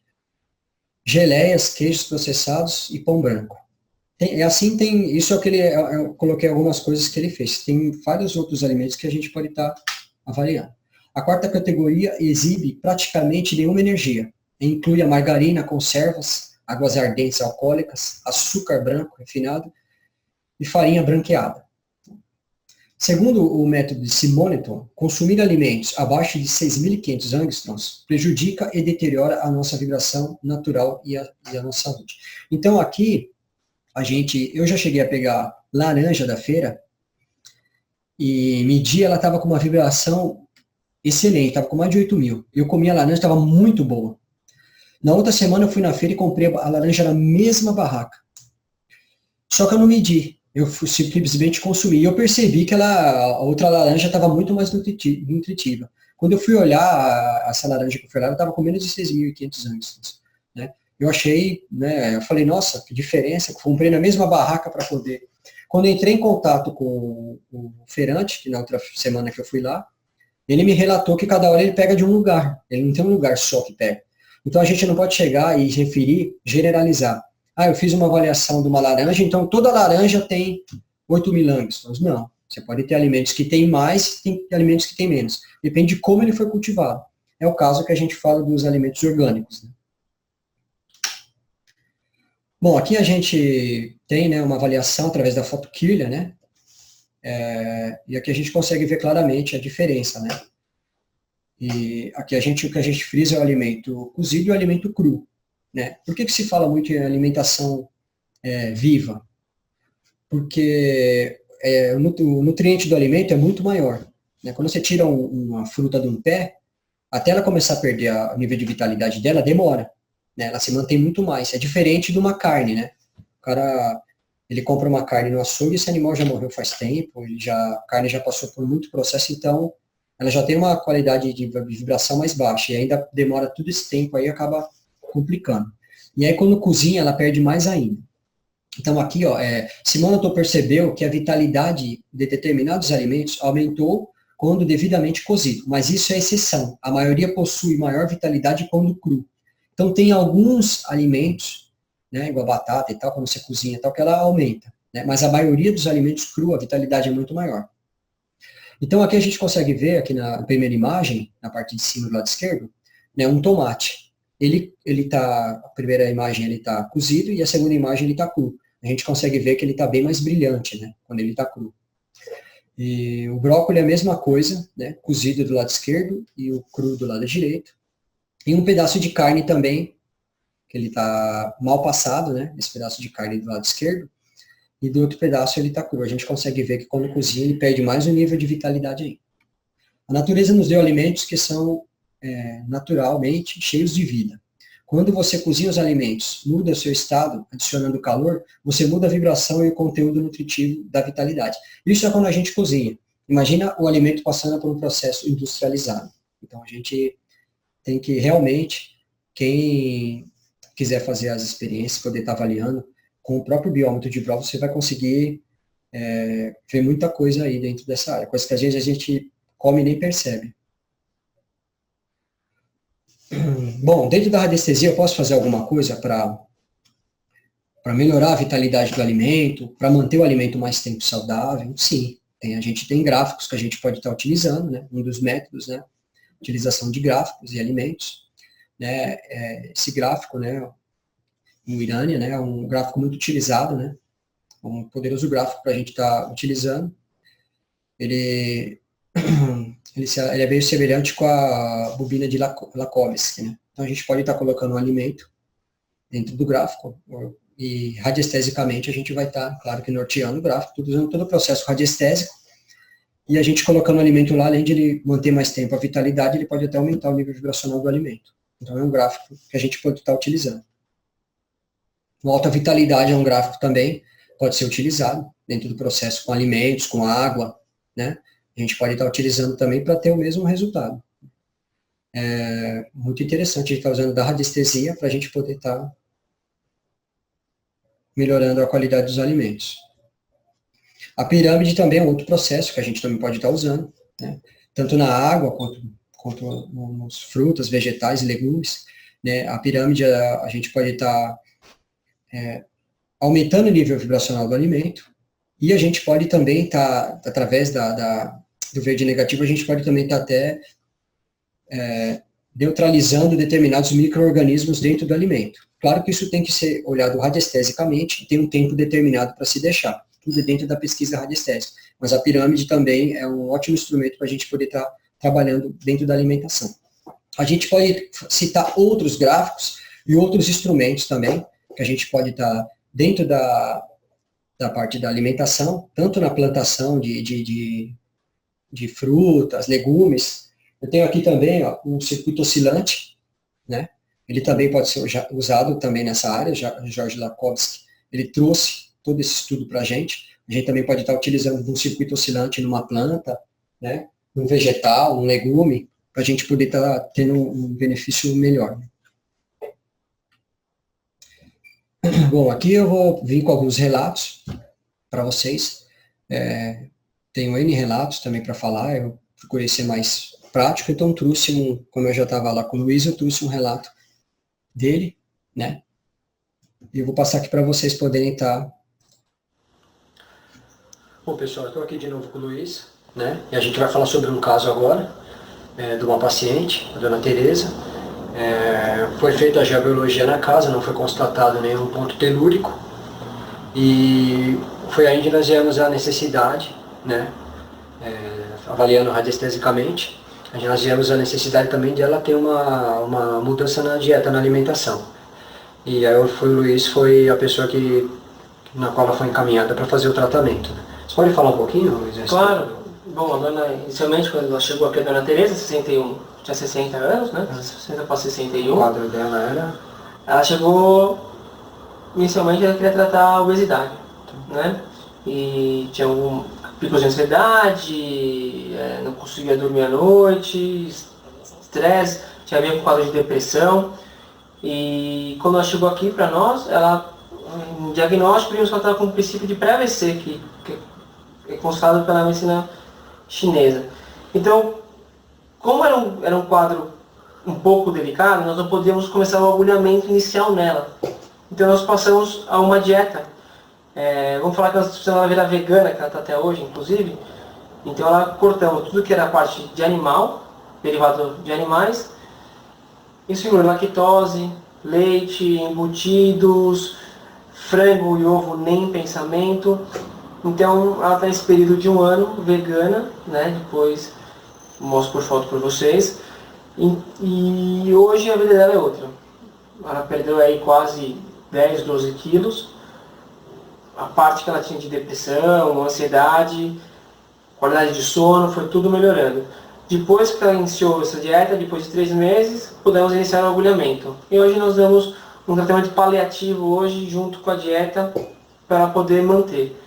geleias, queijos processados e pão branco. Isso é o que eu coloquei algumas coisas que ele fez. Tem vários outros alimentos que a gente pode estar avaliando. A quarta categoria exibe praticamente nenhuma energia. Inclui a margarina, conservas, águas ardentes alcoólicas, açúcar branco refinado e farinha branqueada. Segundo o método de Simoneton, consumir alimentos abaixo de 6.500 angstroms prejudica e deteriora a nossa vibração natural e a nossa saúde. Então aqui, eu já cheguei a pegar laranja da feira e medir, ela estava com uma vibração excelente, estava com mais de 8.000. Eu comi a laranja, estava muito boa. Na outra semana eu fui na feira e comprei a laranja na mesma barraca. Só que eu não medi, eu simplesmente consumi. E eu percebi que a outra laranja estava muito mais nutritiva. Quando eu fui olhar essa laranja que eu fui olhar, ela estava com menos de 6.500 ângulos. Né? Eu achei, né, eu falei, nossa, que diferença, comprei na mesma barraca para poder. Quando eu entrei em contato com o feirante, que na outra semana que eu fui lá, ele me relatou que cada hora ele pega de um lugar, ele não tem um lugar só que pega. Então a gente não pode chegar e referir, generalizar. Ah, eu fiz uma avaliação de uma laranja, então toda laranja tem 8.000 ângulos. Não, você pode ter alimentos que tem mais, tem alimentos que tem menos. Depende de como ele foi cultivado. É o caso que a gente fala dos alimentos orgânicos. Né? Bom, aqui a gente tem, né, uma avaliação através da fotoquilha, né? E aqui a gente consegue ver claramente a diferença, né? E aqui o que a gente frisa é o alimento cozido e o alimento cru, né? Por que se fala muito em alimentação viva? Porque o nutriente do alimento é muito maior. Né? Quando você tira uma fruta de um pé, até ela começar a perder o nível de vitalidade dela, demora. Né? Ela se mantém muito mais. É diferente de uma carne, né? O cara, ele compra uma carne no açougue, esse animal já morreu faz tempo, a carne já passou por muito processo, então ela já tem uma qualidade de vibração mais baixa, e ainda demora todo esse tempo, aí acaba complicando. E aí quando cozinha, ela perde mais ainda. Então aqui, ó, Simonato percebeu que a vitalidade de determinados alimentos aumentou quando devidamente cozido, mas isso é exceção. A maioria possui maior vitalidade quando cru. Então tem alguns alimentos, né, igual a batata e tal, quando você cozinha e tal, que ela aumenta. Né, mas a maioria dos alimentos cru, a vitalidade é muito maior. Então aqui a gente consegue ver, aqui na primeira imagem, na parte de cima do lado esquerdo, né, um tomate. A primeira imagem ele está cozido e a segunda imagem ele está cru. A gente consegue ver que ele está bem mais brilhante, né, quando ele está cru. E o brócolis é a mesma coisa, né, cozido do lado esquerdo e o cru do lado direito. E um pedaço de carne também, que ele está mal passado, né, esse pedaço de carne do lado esquerdo, e do outro pedaço ele está cru. A gente consegue ver que quando cozinha ele perde mais o nível de vitalidade aí. A natureza nos deu alimentos que são naturalmente cheios de vida. Quando você cozinha os alimentos, muda o seu estado, adicionando calor, você muda a vibração e o conteúdo nutritivo da vitalidade. Isso é quando a gente cozinha. Imagina o alimento passando por um processo industrializado. Então a gente tem que realmente, quem quiser fazer as experiências, poder estar avaliando, com o próprio biômetro de prova, você vai conseguir ver muita coisa aí dentro dessa área, coisa que às vezes a gente come e nem percebe. Bom, dentro da radiestesia eu posso fazer alguma coisa para melhorar a vitalidade do alimento, para manter o alimento mais tempo saudável? Sim, a gente tem gráficos que a gente pode estar utilizando, né? Um dos métodos, né? Utilização de gráficos e alimentos. Né? Esse gráfico, né? No Irânia, né? É um gráfico muito utilizado, né? Um poderoso gráfico para a gente estar utilizando. Ele é meio semelhante com a bobina de Lakovsky, né? Então a gente pode estar colocando um alimento dentro do gráfico e radiestesicamente a gente vai estar, claro que norteando o gráfico, usando todo o processo radiestésico, e a gente colocando o alimento lá, além de ele manter mais tempo a vitalidade, ele pode até aumentar o nível vibracional do alimento. Então é um gráfico que a gente pode estar utilizando. Uma alta vitalidade é um gráfico também, pode ser utilizado dentro do processo com alimentos, com água, né? A gente pode estar utilizando também para ter o mesmo resultado. É muito interessante a gente estar usando da radiestesia para a gente poder estar melhorando a qualidade dos alimentos. A pirâmide também é um outro processo que a gente também pode estar usando, né? Tanto na água quanto nas frutas, vegetais e legumes. Né? A pirâmide a gente pode estar aumentando o nível vibracional do alimento, e a gente pode também estar, através do verde negativo, a gente pode também estar até neutralizando determinados micro-organismos dentro do alimento. Claro que isso tem que ser olhado radiestesicamente, tem um tempo determinado para se deixar, tudo dentro da pesquisa radiestésica. Mas a pirâmide também é um ótimo instrumento para a gente poder estar trabalhando dentro da alimentação. A gente pode citar outros gráficos e outros instrumentos também, que a gente pode estar dentro da parte da alimentação, tanto na plantação de frutas, legumes, Eu tenho aqui também, ó, um circuito oscilante, né? Ele também pode ser usado também nessa área. Jorge Lakowski, ele trouxe todo esse estudo para a gente. A gente também pode estar utilizando um circuito oscilante numa planta, né? Num vegetal, um legume, para a gente poder estar tendo um benefício melhor. Bom, aqui eu vou vir com alguns relatos para vocês. Tenho N relatos também para falar, eu procurei ser mais prático, então trouxe como eu já estava lá com o Luiz, eu trouxe um relato dele, né? E eu vou passar aqui para vocês poderem estar... Bom, pessoal, eu estou aqui de novo com o Luiz, né? E a gente vai falar sobre um caso agora, de uma paciente, a dona Tereza. Foi feita a geobiologia na casa, não foi constatado nenhum ponto telúrico, e foi aí que nós viemos a necessidade, né? Avaliando radiestesicamente, nós viemos a necessidade também de ela ter uma mudança na dieta, na alimentação. E aí o Luiz foi a pessoa na qual ela foi encaminhada para fazer o tratamento. Você pode falar um pouquinho, Luiz? Claro. Bom, a dona, inicialmente, quando ela chegou aqui, a dona Tereza, 61, tinha 60 anos, né? 60 para 61. O quadro dela era... Ela chegou, inicialmente, ela queria tratar a obesidade, né? E tinha algum picos de ansiedade, não conseguia dormir à noite, estresse, tinha a ver com quadro de depressão. E quando ela chegou aqui para nós, em diagnóstico, vimos que ela estava com um princípio de pré-AVC, que é constatado pela medicina chinesa. Então, como era um quadro um pouco delicado, nós não podíamos começar o agulhamento inicial nela. Então nós passamos a uma dieta. Vamos falar que nós precisamos virar vegana, que ela está até hoje, inclusive. Então ela cortamos tudo que era parte de animal, derivado de animais. Isso inclui lactose, leite, embutidos, frango e ovo nem pensamento. Então ela está nesse período de 1 ano vegana, né? Depois mostro por foto para vocês. E hoje a vida dela é outra. Ela perdeu aí quase 10, 12 quilos. A parte que ela tinha de depressão, ansiedade, qualidade de sono, foi tudo melhorando. Depois que ela iniciou essa dieta, depois de 3 meses, pudemos iniciar o agulhamento. E hoje nós damos um tratamento paliativo hoje, junto com a dieta, para ela poder manter.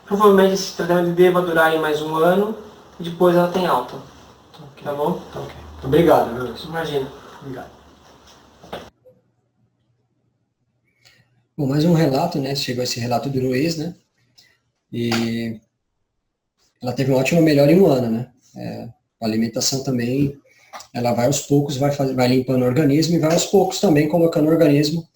Provavelmente esse tratamento deva durar aí mais 1 ano, e depois ela tem alta. Tá bom? Tá ok. Obrigado, meu Deus. Imagina. Obrigado. Bom, mais um relato, né? Chegou esse relato do Luiz, né? E ela teve uma ótima melhora em 1 ano, né? A alimentação também, ela vai aos poucos, vai limpando o organismo e vai aos poucos também colocando o organismo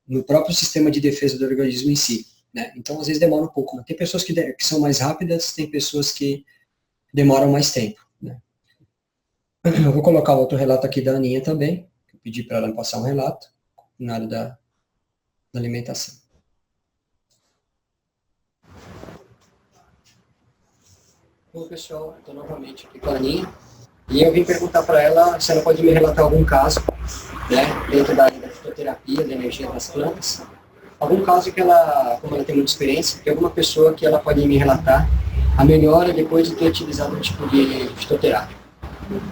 no próprio sistema de defesa do organismo em si, né? Então, às vezes demora um pouco, né? Tem pessoas que são mais rápidas, tem pessoas que demoram mais tempo, né? Eu vou colocar outro relato aqui da Aninha também, eu pedi para ela me passar um relato na área da alimentação. Bom, pessoal, estou novamente aqui com a Aninha, e eu vim perguntar para ela se ela pode me relatar algum caso, né, dentro da área da fitoterapia, da energia das plantas, algum caso que ela, como ela tem muita experiência, tem alguma pessoa que ela pode me relatar a melhora depois de ter utilizado um tipo de fitoterápico.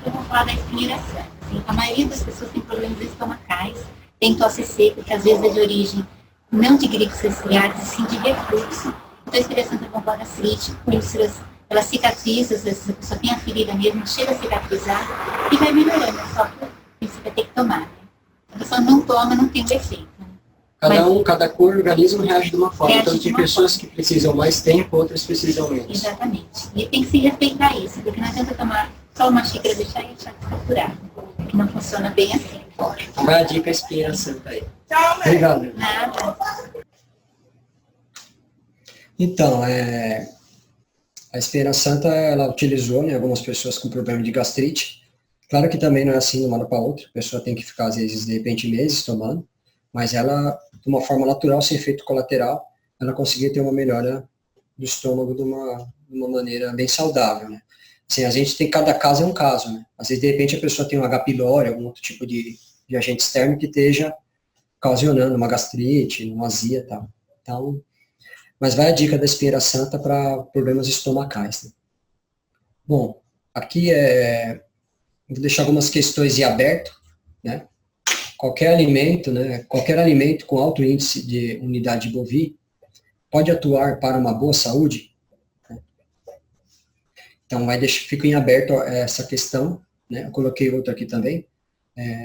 Eu vou falar da inspiração. Assim, a maioria das pessoas tem problemas estomacais, tem tosse seca, que às vezes é de origem não de gripes resfriadas, e sim de refluxo. Então a inspiração tem com gastrite, úlceras, ela cicatriza, às vezes a pessoa tem a ferida mesmo, chega a cicatrizar e vai melhorando, só que você vai ter que tomar. Né? A pessoa não toma, não tem o efeito. Né? Cada organismo reage de uma forma. Então tem pessoas que precisam mais tempo, outras precisam menos. Exatamente. E tem que se respeitar isso, porque não adianta tomar só uma xícara de chá e achar que está curado. Que não funciona bem assim. Então vai a dica Espinheira Santa aí. Obrigado. Nada. Então, a Espinheira Santa, ela utilizou, né, algumas pessoas com problema de gastrite. Claro que também não é assim de uma hora para outra. A pessoa tem que ficar, às vezes, de repente, meses tomando. Mas ela, de uma forma natural, sem efeito colateral, ela conseguia ter uma melhora do estômago de uma maneira bem saudável, né? Assim, a gente tem, cada caso é um caso, né? Às vezes, de repente, a pessoa tem um H. pylori, algum outro tipo de agente externo que esteja ocasionando uma gastrite, uma azia e tal. Então, mas vai a dica da Espinheira Santa para problemas estomacais, né? Bom, Aqui vou deixar algumas questões em aberto, né? Qualquer alimento com alto índice de unidade bovina pode atuar para uma boa saúde? Então, fica em aberto essa questão, né? Eu coloquei outra aqui também.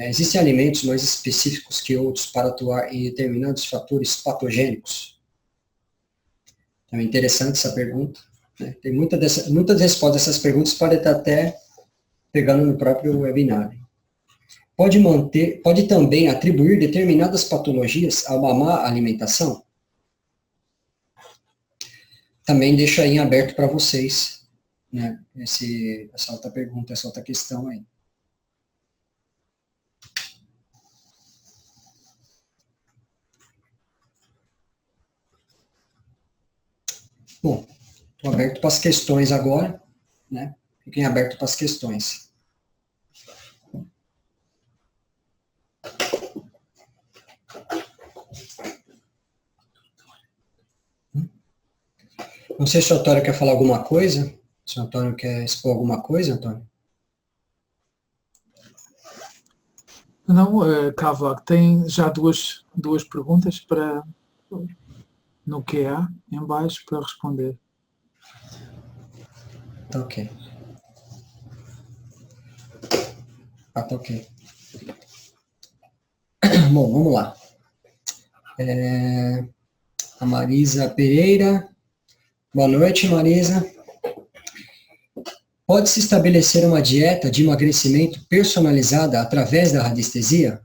Existem alimentos mais específicos que outros para atuar em determinados fatores patogênicos? Então, é interessante essa pergunta, né? Tem muitas respostas a essas perguntas, podem estar até pegando no próprio webinar. Pode também atribuir determinadas patologias a uma má alimentação? Também deixo aí em aberto para vocês, né, essa outra pergunta, essa outra questão aí. Bom, estou aberto para as questões agora, né? Fiquem abertos para as questões. Não sei se o Antônio quer falar alguma coisa. Se o Antônio quer expor alguma coisa, Antônio? Não, Kavlak, tem já duas perguntas no QA, em baixo, para responder. Tá ok. Tá ok. Bom, vamos lá. A Marisa Pereira. Boa noite, Marisa. Pode-se estabelecer uma dieta de emagrecimento personalizada através da radiestesia?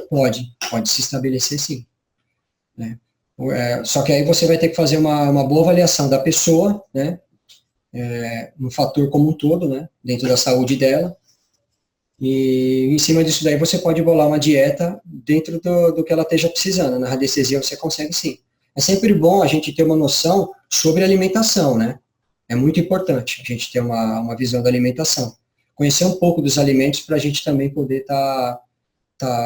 Pode se estabelecer sim, né? Só que aí você vai ter que fazer uma boa avaliação da pessoa, né? No fator como um todo, né? Dentro da saúde dela. E em cima disso daí você pode bolar uma dieta dentro do que ela esteja precisando. Na radiestesia você consegue sim. É sempre bom a gente ter uma noção sobre alimentação, né? É muito importante a gente ter uma visão da alimentação. Conhecer um pouco dos alimentos para a gente também poder tá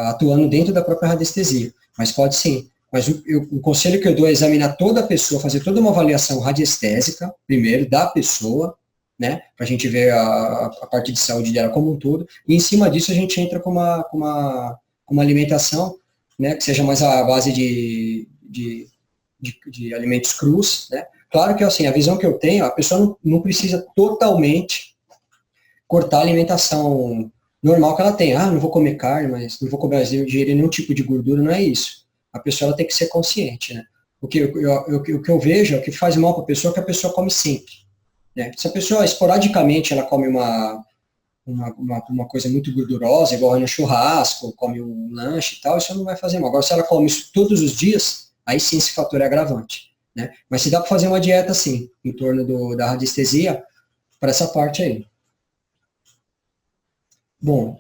atuando dentro da própria radiestesia. Mas pode sim. Mas o conselho que eu dou é examinar toda a pessoa, fazer toda uma avaliação radiestésica, primeiro, da pessoa, né? Para a gente ver a parte de saúde dela como um todo. E em cima disso a gente entra com uma alimentação, né? Que seja mais à base de alimentos crus, né? Claro que, assim, a visão que eu tenho, a pessoa não precisa totalmente cortar a alimentação normal que ela tem. Não vou comer carne, mas não vou comer ingerir nenhum tipo de gordura, não é isso. A pessoa ela tem que ser consciente, né? O que eu vejo, o que faz mal para a pessoa é que a pessoa come sempre, né? Se a pessoa, esporadicamente, ela come uma coisa muito gordurosa, igual no churrasco, come um lanche e tal, isso não vai fazer mal. Agora, se ela come isso todos os dias, aí sim esse fator é agravante, né? Mas se dá para fazer uma dieta, sim, em torno da radiestesia, para essa parte aí. Bom,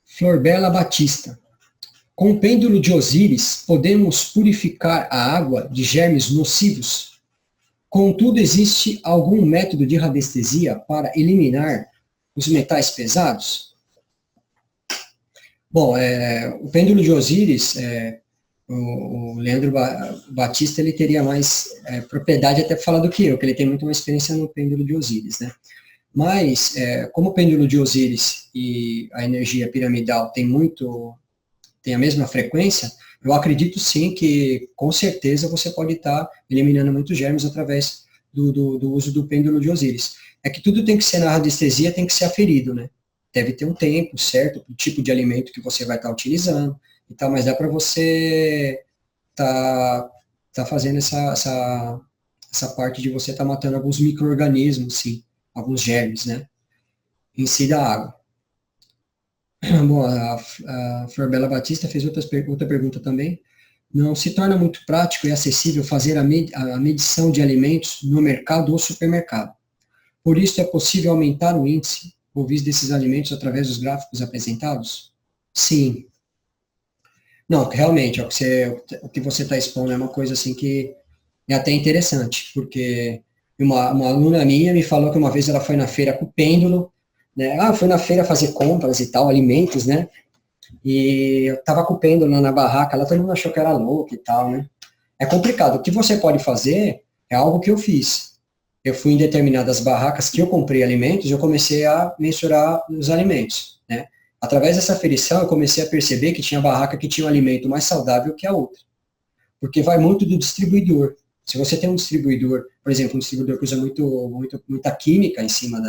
Florbela Batista. Com o pêndulo de Osíris, podemos purificar a água de germes nocivos? Contudo, existe algum método de radiestesia para eliminar os metais pesados? Bom, o pêndulo de Osíris, o Leandro Batista, ele teria mais propriedade até para falar do que eu, que ele tem muito mais experiência no pêndulo de Osíris, né? Mas, como o pêndulo de Osíris e a energia piramidal tem a mesma frequência, eu acredito sim que, com certeza, você pode estar eliminando muitos germes através do uso do pêndulo de Osíris. É que tudo tem que ser na radiestesia, tem que ser aferido, né? Deve ter um tempo certo, o tipo de alimento que você vai estar utilizando e tal, mas dá para você tá fazendo essa parte de você estar matando alguns micro-organismos, sim, alguns germes, né, em si da água. Bom, a Florbela Batista fez outra pergunta também. Não se torna muito prático e acessível fazer a medição de alimentos no mercado ou supermercado. Por isso, é possível aumentar o índice ou VIS desses alimentos através dos gráficos apresentados? Sim. Não, realmente, o que você está expondo é uma coisa assim que é até interessante, porque uma aluna minha me falou que uma vez ela foi na feira com pêndulo, né? Foi na feira fazer compras e tal, alimentos, né? E eu tava com o pêndulo na barraca, ela todo mundo achou que era louco e tal, né? É complicado. O que você pode fazer É algo que eu fiz. Eu fui em determinadas barracas que eu comprei alimentos, eu comecei a mensurar os alimentos, né? Através dessa aferição, eu comecei a perceber que tinha barraca que tinha um alimento mais saudável que a outra. Porque vai muito do distribuidor. Se você tem um distribuidor, por exemplo, um distribuidor que usa muita química em cima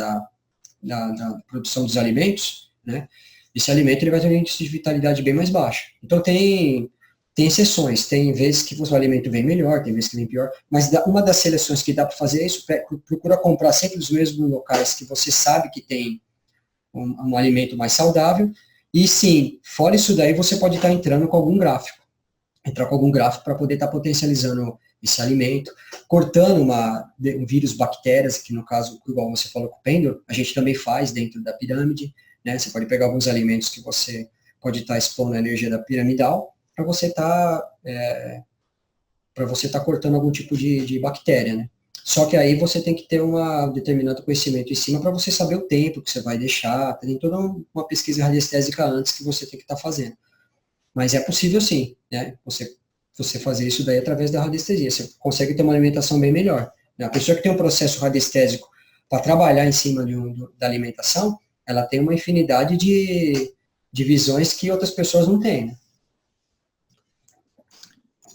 da produção dos alimentos, né? Esse alimento ele vai ter um índice de vitalidade bem mais baixo. Então tem exceções, tem vezes que o alimento vem melhor, tem vezes que vem pior, mas uma das seleções que dá para fazer é isso, procura comprar sempre dos mesmos locais que você sabe que tem um alimento mais saudável, e sim, fora isso daí você pode estar entrando com algum gráfico, entrar com algum gráfico para poder estar potencializando esse alimento, cortando um vírus, bactérias, que no caso, igual você falou com o pêndulo, a gente também faz dentro da pirâmide, né? Você pode pegar alguns alimentos que você pode estar expondo a energia da piramidal, para você estar cortando algum tipo de bactéria, né? Só que aí você tem que ter um determinado conhecimento em cima para você saber o tempo que você vai deixar, tem toda uma pesquisa radiestésica antes que você tem que estar fazendo. Mas é possível sim, né? Você fazer isso daí através da radiestesia, você consegue ter uma alimentação bem melhor, né? A pessoa que tem um processo radiestésico para trabalhar em cima da alimentação, ela tem uma infinidade de visões que outras pessoas não têm, né?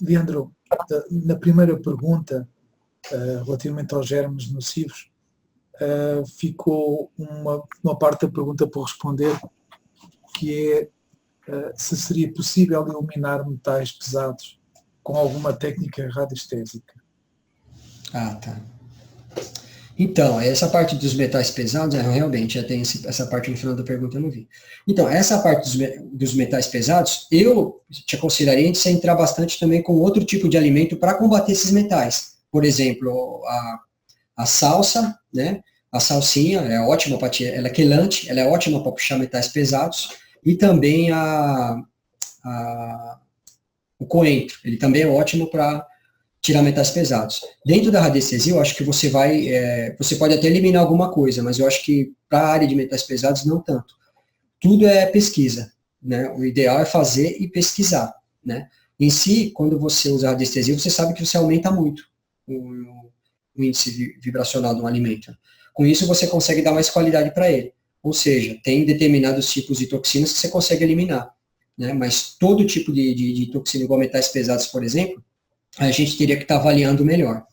Leandro, na primeira pergunta, relativamente aos germes nocivos, ficou uma parte da pergunta por responder, que é se seria possível eliminar metais pesados com alguma técnica radiestésica. Ah, tá. Então, essa parte dos metais pesados, realmente, já tem essa parte no final da pergunta, eu não vi. Então, essa parte dos metais pesados, eu te aconselharia você entrar bastante também com outro tipo de alimento para combater esses metais. Por exemplo, a salsa, né? A salsinha é ótima para tirar, ela é quelante, ela é ótima para puxar metais pesados, e também o coentro, ele também é ótimo para tirar metais pesados. Dentro da radiestesia, eu acho que você pode até eliminar alguma coisa, mas eu acho que para a área de metais pesados, não tanto. Tudo é pesquisa, né? O ideal é fazer e pesquisar, né? Em si, quando você usa a radiestesia, você sabe que você aumenta muito o índice vibracional de um alimento. Com isso, você consegue dar mais qualidade para ele. Ou seja, tem determinados tipos de toxinas que você consegue eliminar, né? Mas todo tipo de toxina, igual metais pesados, por exemplo, a gente teria que estar avaliando melhor.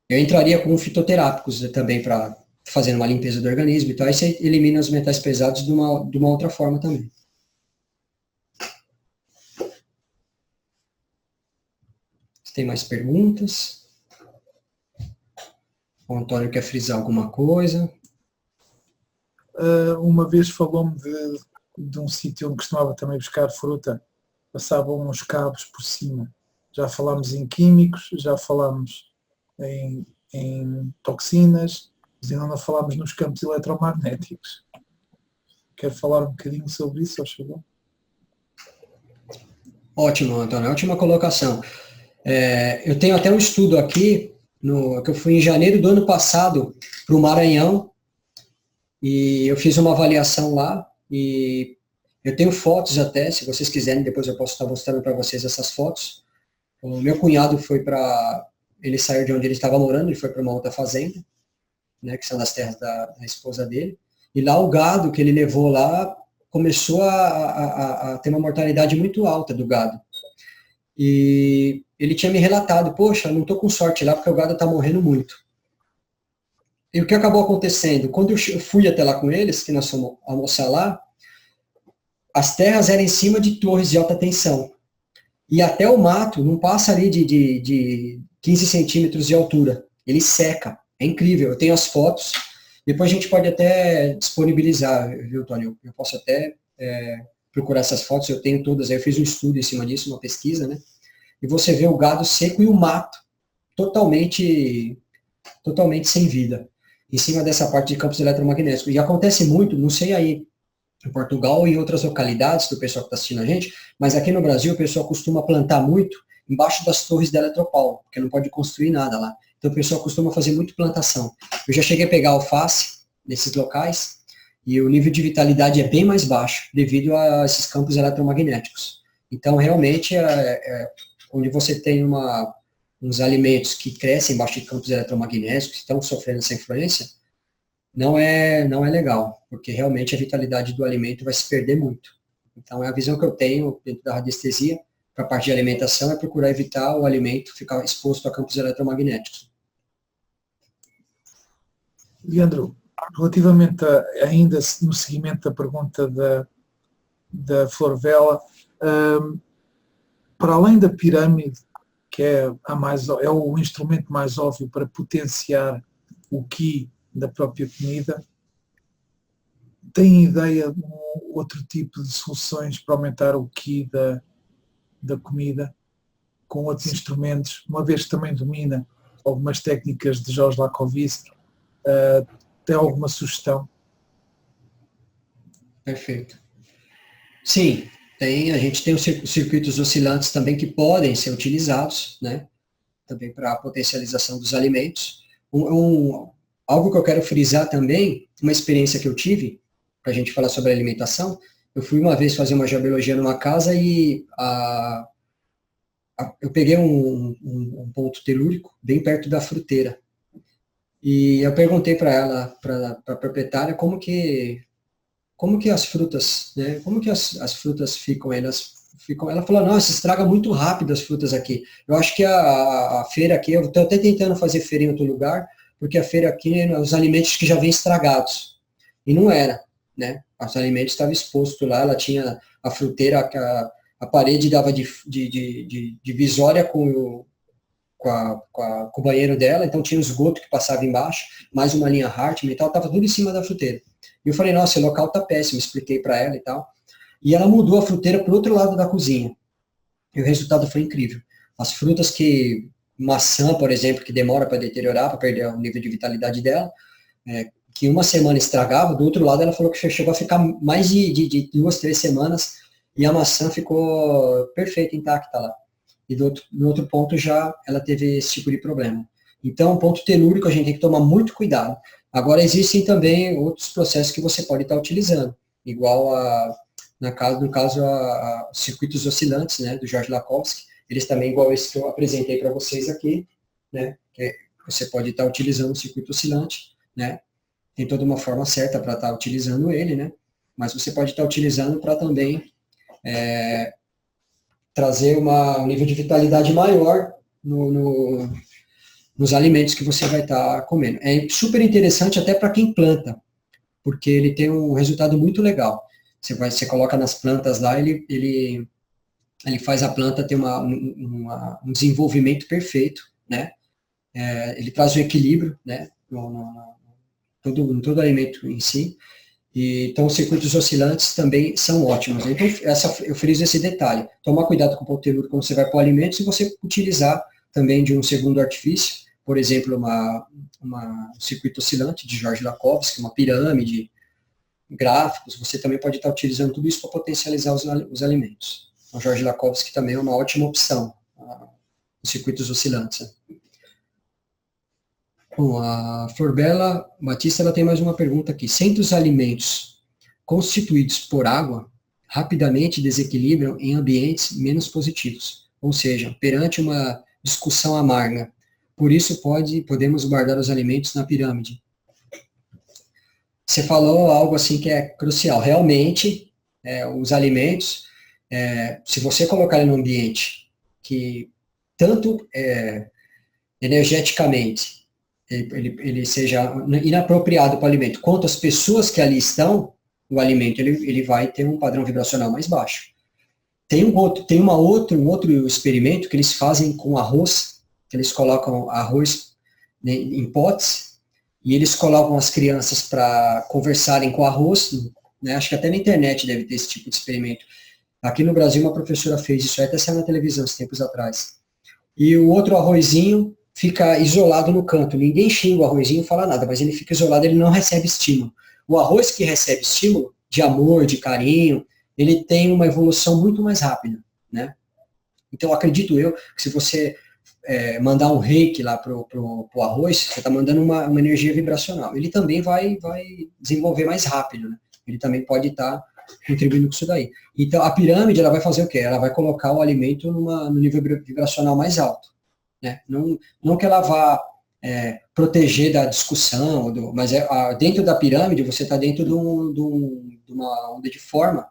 Eu entraria com fitoterápicos também para fazer uma limpeza do organismo e tal, aí você elimina os metais pesados de uma outra forma também. Tem mais perguntas? O Antônio quer frisar alguma coisa? Uma vez falou-me de um sítio onde costumava também buscar fruta, passavam uns cabos por cima. Já falámos em químicos, já falámos em toxinas, mas ainda não falámos nos campos eletromagnéticos. Quer falar um bocadinho sobre isso, ao favor? Ótimo, Antônio, ótima colocação. Eu tenho até um estudo aqui, que eu fui em janeiro do ano passado para o Maranhão, e eu fiz uma avaliação lá, e eu tenho fotos até, se vocês quiserem, depois eu posso estar mostrando para vocês essas fotos. O meu cunhado ele saiu de onde ele estava morando, ele foi para uma outra fazenda, né, que são das terras da esposa dele, e lá o gado que ele levou lá começou a ter uma mortalidade muito alta do gado. E ele tinha me relatado, poxa, não estou com sorte lá porque o gado está morrendo muito. E o que acabou acontecendo? Quando eu fui até lá com eles, que nós fomos almoçar lá, as terras eram em cima de torres de alta tensão. E até o mato não passa ali de 15 centímetros de altura. Ele seca. É incrível. Eu tenho as fotos. Depois a gente pode até disponibilizar, viu, Tony? Eu posso até procurar essas fotos. Eu tenho todas. Eu fiz um estudo em cima disso, uma pesquisa, né? E você vê o gado seco e o mato totalmente sem vida, em cima dessa parte de campos eletromagnéticos. E acontece muito, não sei aí, em Portugal e em outras localidades do pessoal que está assistindo a gente, mas aqui no Brasil o pessoal costuma plantar muito embaixo das torres da Eletropaulo, porque não pode construir nada lá. Então o pessoal costuma fazer muito plantação. Eu já cheguei a pegar alface nesses locais e o nível de vitalidade é bem mais baixo devido a esses campos eletromagnéticos. Então realmente onde você tem um uns alimentos que crescem embaixo de campos eletromagnéticos, que estão sofrendo essa influência, não é legal, porque realmente a vitalidade do alimento vai se perder muito. Então, a visão que eu tenho dentro da radiestesia, para a parte de alimentação, é procurar evitar o alimento ficar exposto a campos eletromagnéticos. Leandro, relativamente ainda no seguimento da pergunta da Flor Vela, para além da pirâmide, que é o instrumento mais óbvio para potenciar o Qi da própria comida, tem ideia de outro tipo de soluções para aumentar o Qi da comida, com outros instrumentos, uma vez que também domina algumas técnicas de Jorge Lakovic, tem alguma sugestão? Perfeito. Sim, a gente tem os circuitos oscilantes também que podem ser utilizados, né? Também para a potencialização dos alimentos. Algo que eu quero frisar também, uma experiência que eu tive, para a gente falar sobre alimentação, eu fui uma vez fazer uma geobiologia numa casa e eu peguei um ponto telúrico bem perto da fruteira. E eu perguntei para ela, para a proprietária, como que as frutas, né? Como que as frutas ficam? Ela falou, nossa, estraga muito rápido as frutas aqui. Eu acho que a feira aqui, eu estou até tentando fazer feira em outro lugar, porque a feira aqui, os alimentos que já vêm estragados. E não era, né? Os alimentos estavam expostos lá, ela tinha a fruteira, a parede dava de divisória com o banheiro dela, então tinha um esgoto que passava embaixo, mais uma linha Hartmann e tal, estava tudo em cima da fruteira. E eu falei, nossa, o local tá péssimo, expliquei para ela e tal. E ela mudou a fruteira para o outro lado da cozinha. E o resultado foi incrível. As frutas maçã, por exemplo, que demora para deteriorar, para perder o nível de vitalidade dela, que uma semana estragava, do outro lado ela falou que chegou a ficar mais de 2, 3 semanas, e a maçã ficou perfeita, intacta lá. E no outro ponto já ela teve esse tipo de problema. Então, ponto telúrico, a gente tem que tomar muito cuidado. Agora, existem também outros processos que você pode estar utilizando, igual no caso, os circuitos oscilantes, né, do Jorge Lakovic, eles também, igual esse que eu apresentei para vocês aqui, né, que você pode estar utilizando o circuito oscilante, né, tem toda uma forma certa para estar utilizando ele, né, mas você pode estar utilizando para também trazer um nível de vitalidade maior nos alimentos que você vai estar comendo. É super interessante até para quem planta, porque ele tem um resultado muito legal. Você coloca nas plantas lá, ele faz a planta ter um desenvolvimento perfeito, né? Ele traz um equilíbrio, né? Em todo alimento em si. Então, os circuitos oscilantes também são ótimos. Então, eu friso esse detalhe. Tomar cuidado com o ponto telúrico quando você vai pôr alimentos e você utilizar também de um segundo artifício, por exemplo, um circuito oscilante de Jorge Lakovic, uma pirâmide, gráficos, você também pode estar utilizando tudo isso para potencializar os alimentos. O Jorge Lakovic também é uma ótima opção, os circuitos oscilantes. Né? Bom, a Florbela Batista ela tem mais uma pergunta aqui. Sendo os alimentos constituídos por água, rapidamente desequilibram em ambientes menos positivos, ou seja, perante uma discussão amarga. Por isso, podemos guardar os alimentos na pirâmide. Você falou algo assim que é crucial. Realmente, os alimentos, se você colocar ele num ambiente que tanto energeticamente ele seja inapropriado para o alimento, quanto as pessoas que ali estão, o alimento ele vai ter um padrão vibracional mais baixo. Tem um outro experimento que eles fazem com arroz, que eles colocam arroz, né, em potes, e eles colocam as crianças para conversarem com arroz, né, acho que até na internet deve ter esse tipo de experimento. Aqui no Brasil uma professora fez isso, até saiu na televisão esses tempos atrás. E o outro arrozinho fica isolado no canto, ninguém xinga o arrozinho e fala nada, mas ele fica isolado, ele não recebe estímulo. O arroz que recebe estímulo, de amor, de carinho, ele tem uma evolução muito mais rápida, né? Então, acredito eu, que se você mandar um reiki lá pro arroz, você está mandando uma energia vibracional. Ele também vai desenvolver mais rápido, né? Ele também pode estar contribuindo com isso daí. Então, a pirâmide, ela vai fazer o quê? Ela vai colocar o alimento no nível vibracional mais alto. né? Não que ela vá proteger da discussão, mas dentro da pirâmide você está dentro de uma onda de forma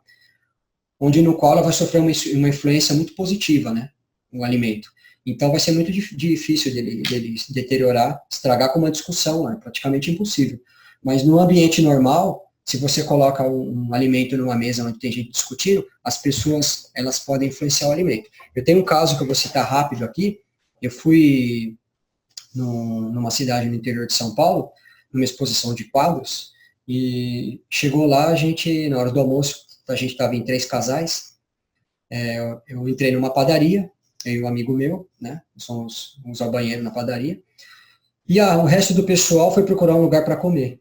no qual ela vai sofrer uma influência muito positiva, né? O alimento. Então vai ser muito difícil dele se deteriorar, estragar com uma discussão, é praticamente impossível. Mas no ambiente normal, se você coloca um alimento numa mesa onde tem gente discutindo, as pessoas elas podem influenciar o alimento. Eu tenho um caso que eu vou citar rápido aqui. Eu fui numa cidade no interior de São Paulo, numa exposição de quadros, e chegou lá, na hora do almoço, a gente estava em 3 casais, eu entrei numa padaria, eu e um amigo meu, né, fomos ao banheiro na padaria, e o resto do pessoal foi procurar um lugar para comer.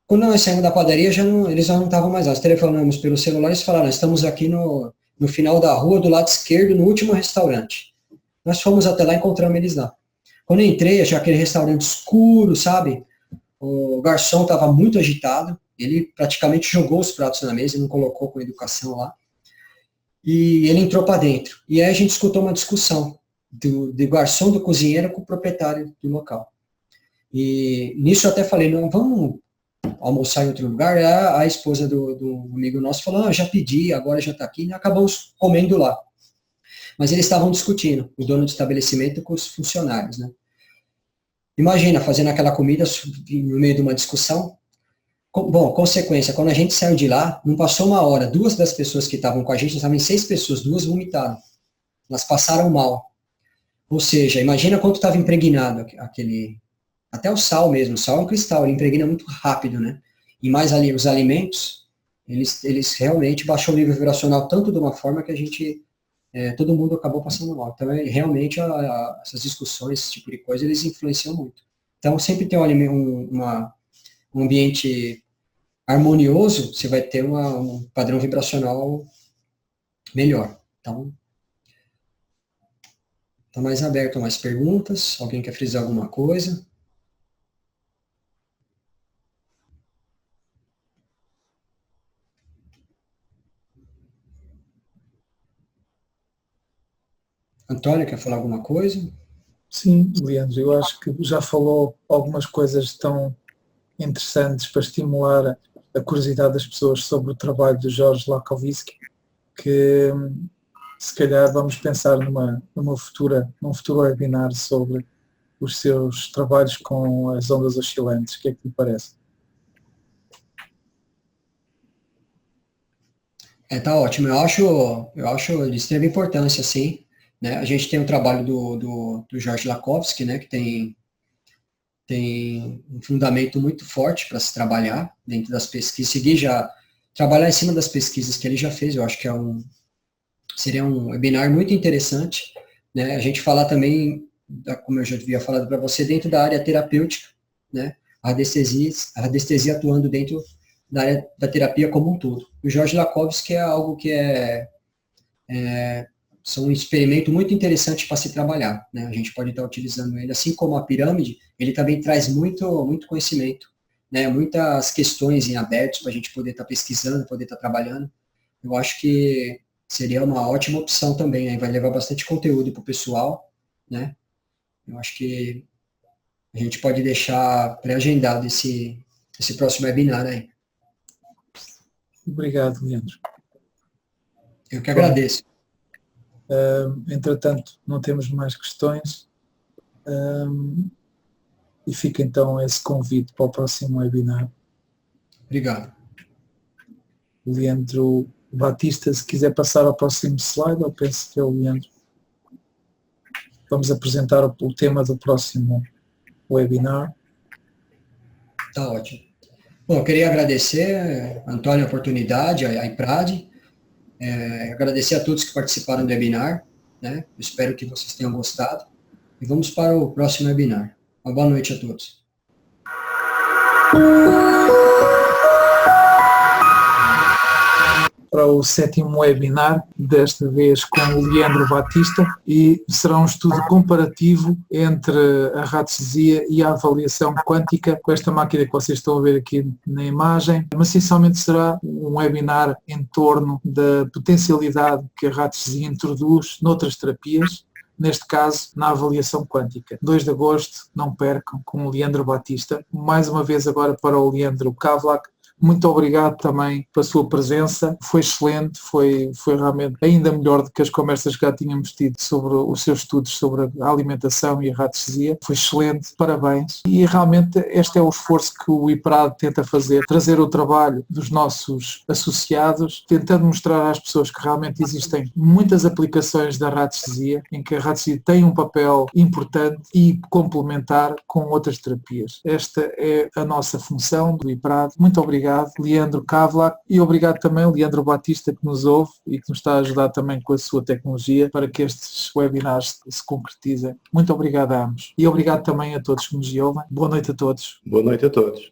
Quando nós saímos da padaria, eles já não estavam mais lá, nós telefonamos pelo celular e eles falaram, nós estamos aqui no final da rua, do lado esquerdo, no último restaurante. Nós fomos até lá e encontramos eles lá. Quando eu entrei, achei aquele restaurante escuro, sabe? O garçom estava muito agitado, ele praticamente jogou os pratos na mesa, não colocou com educação lá. E ele entrou para dentro. E aí a gente escutou uma discussão do garçom, do cozinheiro com o proprietário do local. E nisso eu até falei, não, vamos almoçar em outro lugar. A esposa do amigo nosso falou, já pedi, agora já está aqui, e acabamos comendo lá. Mas eles estavam discutindo, o dono do estabelecimento com os funcionários, né? Imagina, fazendo aquela comida no meio de uma discussão. Bom, consequência, quando a gente saiu de lá, não passou uma hora, 2 das pessoas que estavam com a gente, nós estávamos em 6 pessoas, 2 vomitaram. Elas passaram mal. Ou seja, imagina quanto estava impregnado até o sal mesmo, o sal é um cristal, ele impregna muito rápido, né? E mais ali, os alimentos, eles realmente baixam o nível vibracional tanto de uma forma que a gente... todo mundo acabou passando mal. Então, realmente, essas discussões, esse tipo de coisa, eles influenciam muito. Então, sempre ter um ambiente harmonioso, você vai ter um padrão vibracional melhor. Então, está mais aberto a mais perguntas. Alguém quer frisar alguma coisa? Antônio, quer falar alguma coisa? Sim, Leandro, eu acho que já falou algumas coisas tão interessantes para estimular a curiosidade das pessoas sobre o trabalho de Jorge Lakowski, que se calhar vamos pensar num futuro webinar sobre os seus trabalhos com as ondas oscilantes. O que é que lhe parece? Tá ótimo. Eu acho de extrema importância, sim. Né? A gente tem o trabalho do Jorge Lakowski, né, que tem um fundamento muito forte para se trabalhar dentro das pesquisas, seguir já, trabalhar em cima das pesquisas que ele já fez, eu acho que seria um webinar muito interessante, né? A gente falar também, como eu já havia falado para você, dentro da área terapêutica, né? A radiestesia atuando dentro da área da terapia como um todo. O Jorge Lakowski é algo que são um experimento muito interessante para se trabalhar, né? A gente pode estar utilizando ele, assim como a pirâmide, ele também traz muito, muito conhecimento, né? Muitas questões em aberto para a gente poder estar pesquisando, poder estar trabalhando. Eu acho que seria uma ótima opção também, aí vai levar bastante conteúdo para o pessoal, né? Eu acho que a gente pode deixar pré-agendado esse próximo webinar aí. Obrigado, Leandro. Eu que agradeço. Entretanto, não temos mais questões e fica então esse convite para o próximo webinar. Obrigado. Leandro Batista, se quiser passar ao próximo slide, eu penso que é o Leandro. Vamos apresentar o tema do próximo webinar. Tá ótimo. Bom, eu queria agradecer, Antônio, a oportunidade, a IPRAD, agradecer a todos que participaram do webinar, né? Eu espero que vocês tenham gostado. E vamos para o próximo webinar. Uma boa noite a todos. Para o 7º webinar, desta vez com o Leandro Batista, e será um estudo comparativo entre a radiestesia e a avaliação quântica, com esta máquina que vocês estão a ver aqui na imagem, mas essencialmente será um webinar em torno da potencialidade que a radiestesia introduz noutras terapias, neste caso na avaliação quântica. 2 de agosto, não percam, com o Leandro Batista. Mais uma vez agora para o Leandro Kavlak. Muito obrigado também pela sua presença, foi excelente, foi realmente ainda melhor do que as conversas que já tínhamos tido sobre os seus estudos sobre a alimentação e a radiestesia, foi excelente, parabéns. E realmente este é o esforço que o IPRAD tenta fazer, trazer o trabalho dos nossos associados, tentando mostrar às pessoas que realmente existem muitas aplicações da radiestesia, em que a radiestesia tem um papel importante e complementar com outras terapias. Esta é a nossa função do IPRAD. Muito obrigado, Leandro Kavlak, e obrigado também Leandro Batista, que nos ouve e que nos está a ajudar também com a sua tecnologia para que estes webinars se concretizem. Muito obrigado a ambos. E obrigado também a todos que nos ouvem. Boa noite a todos. Boa noite a todos.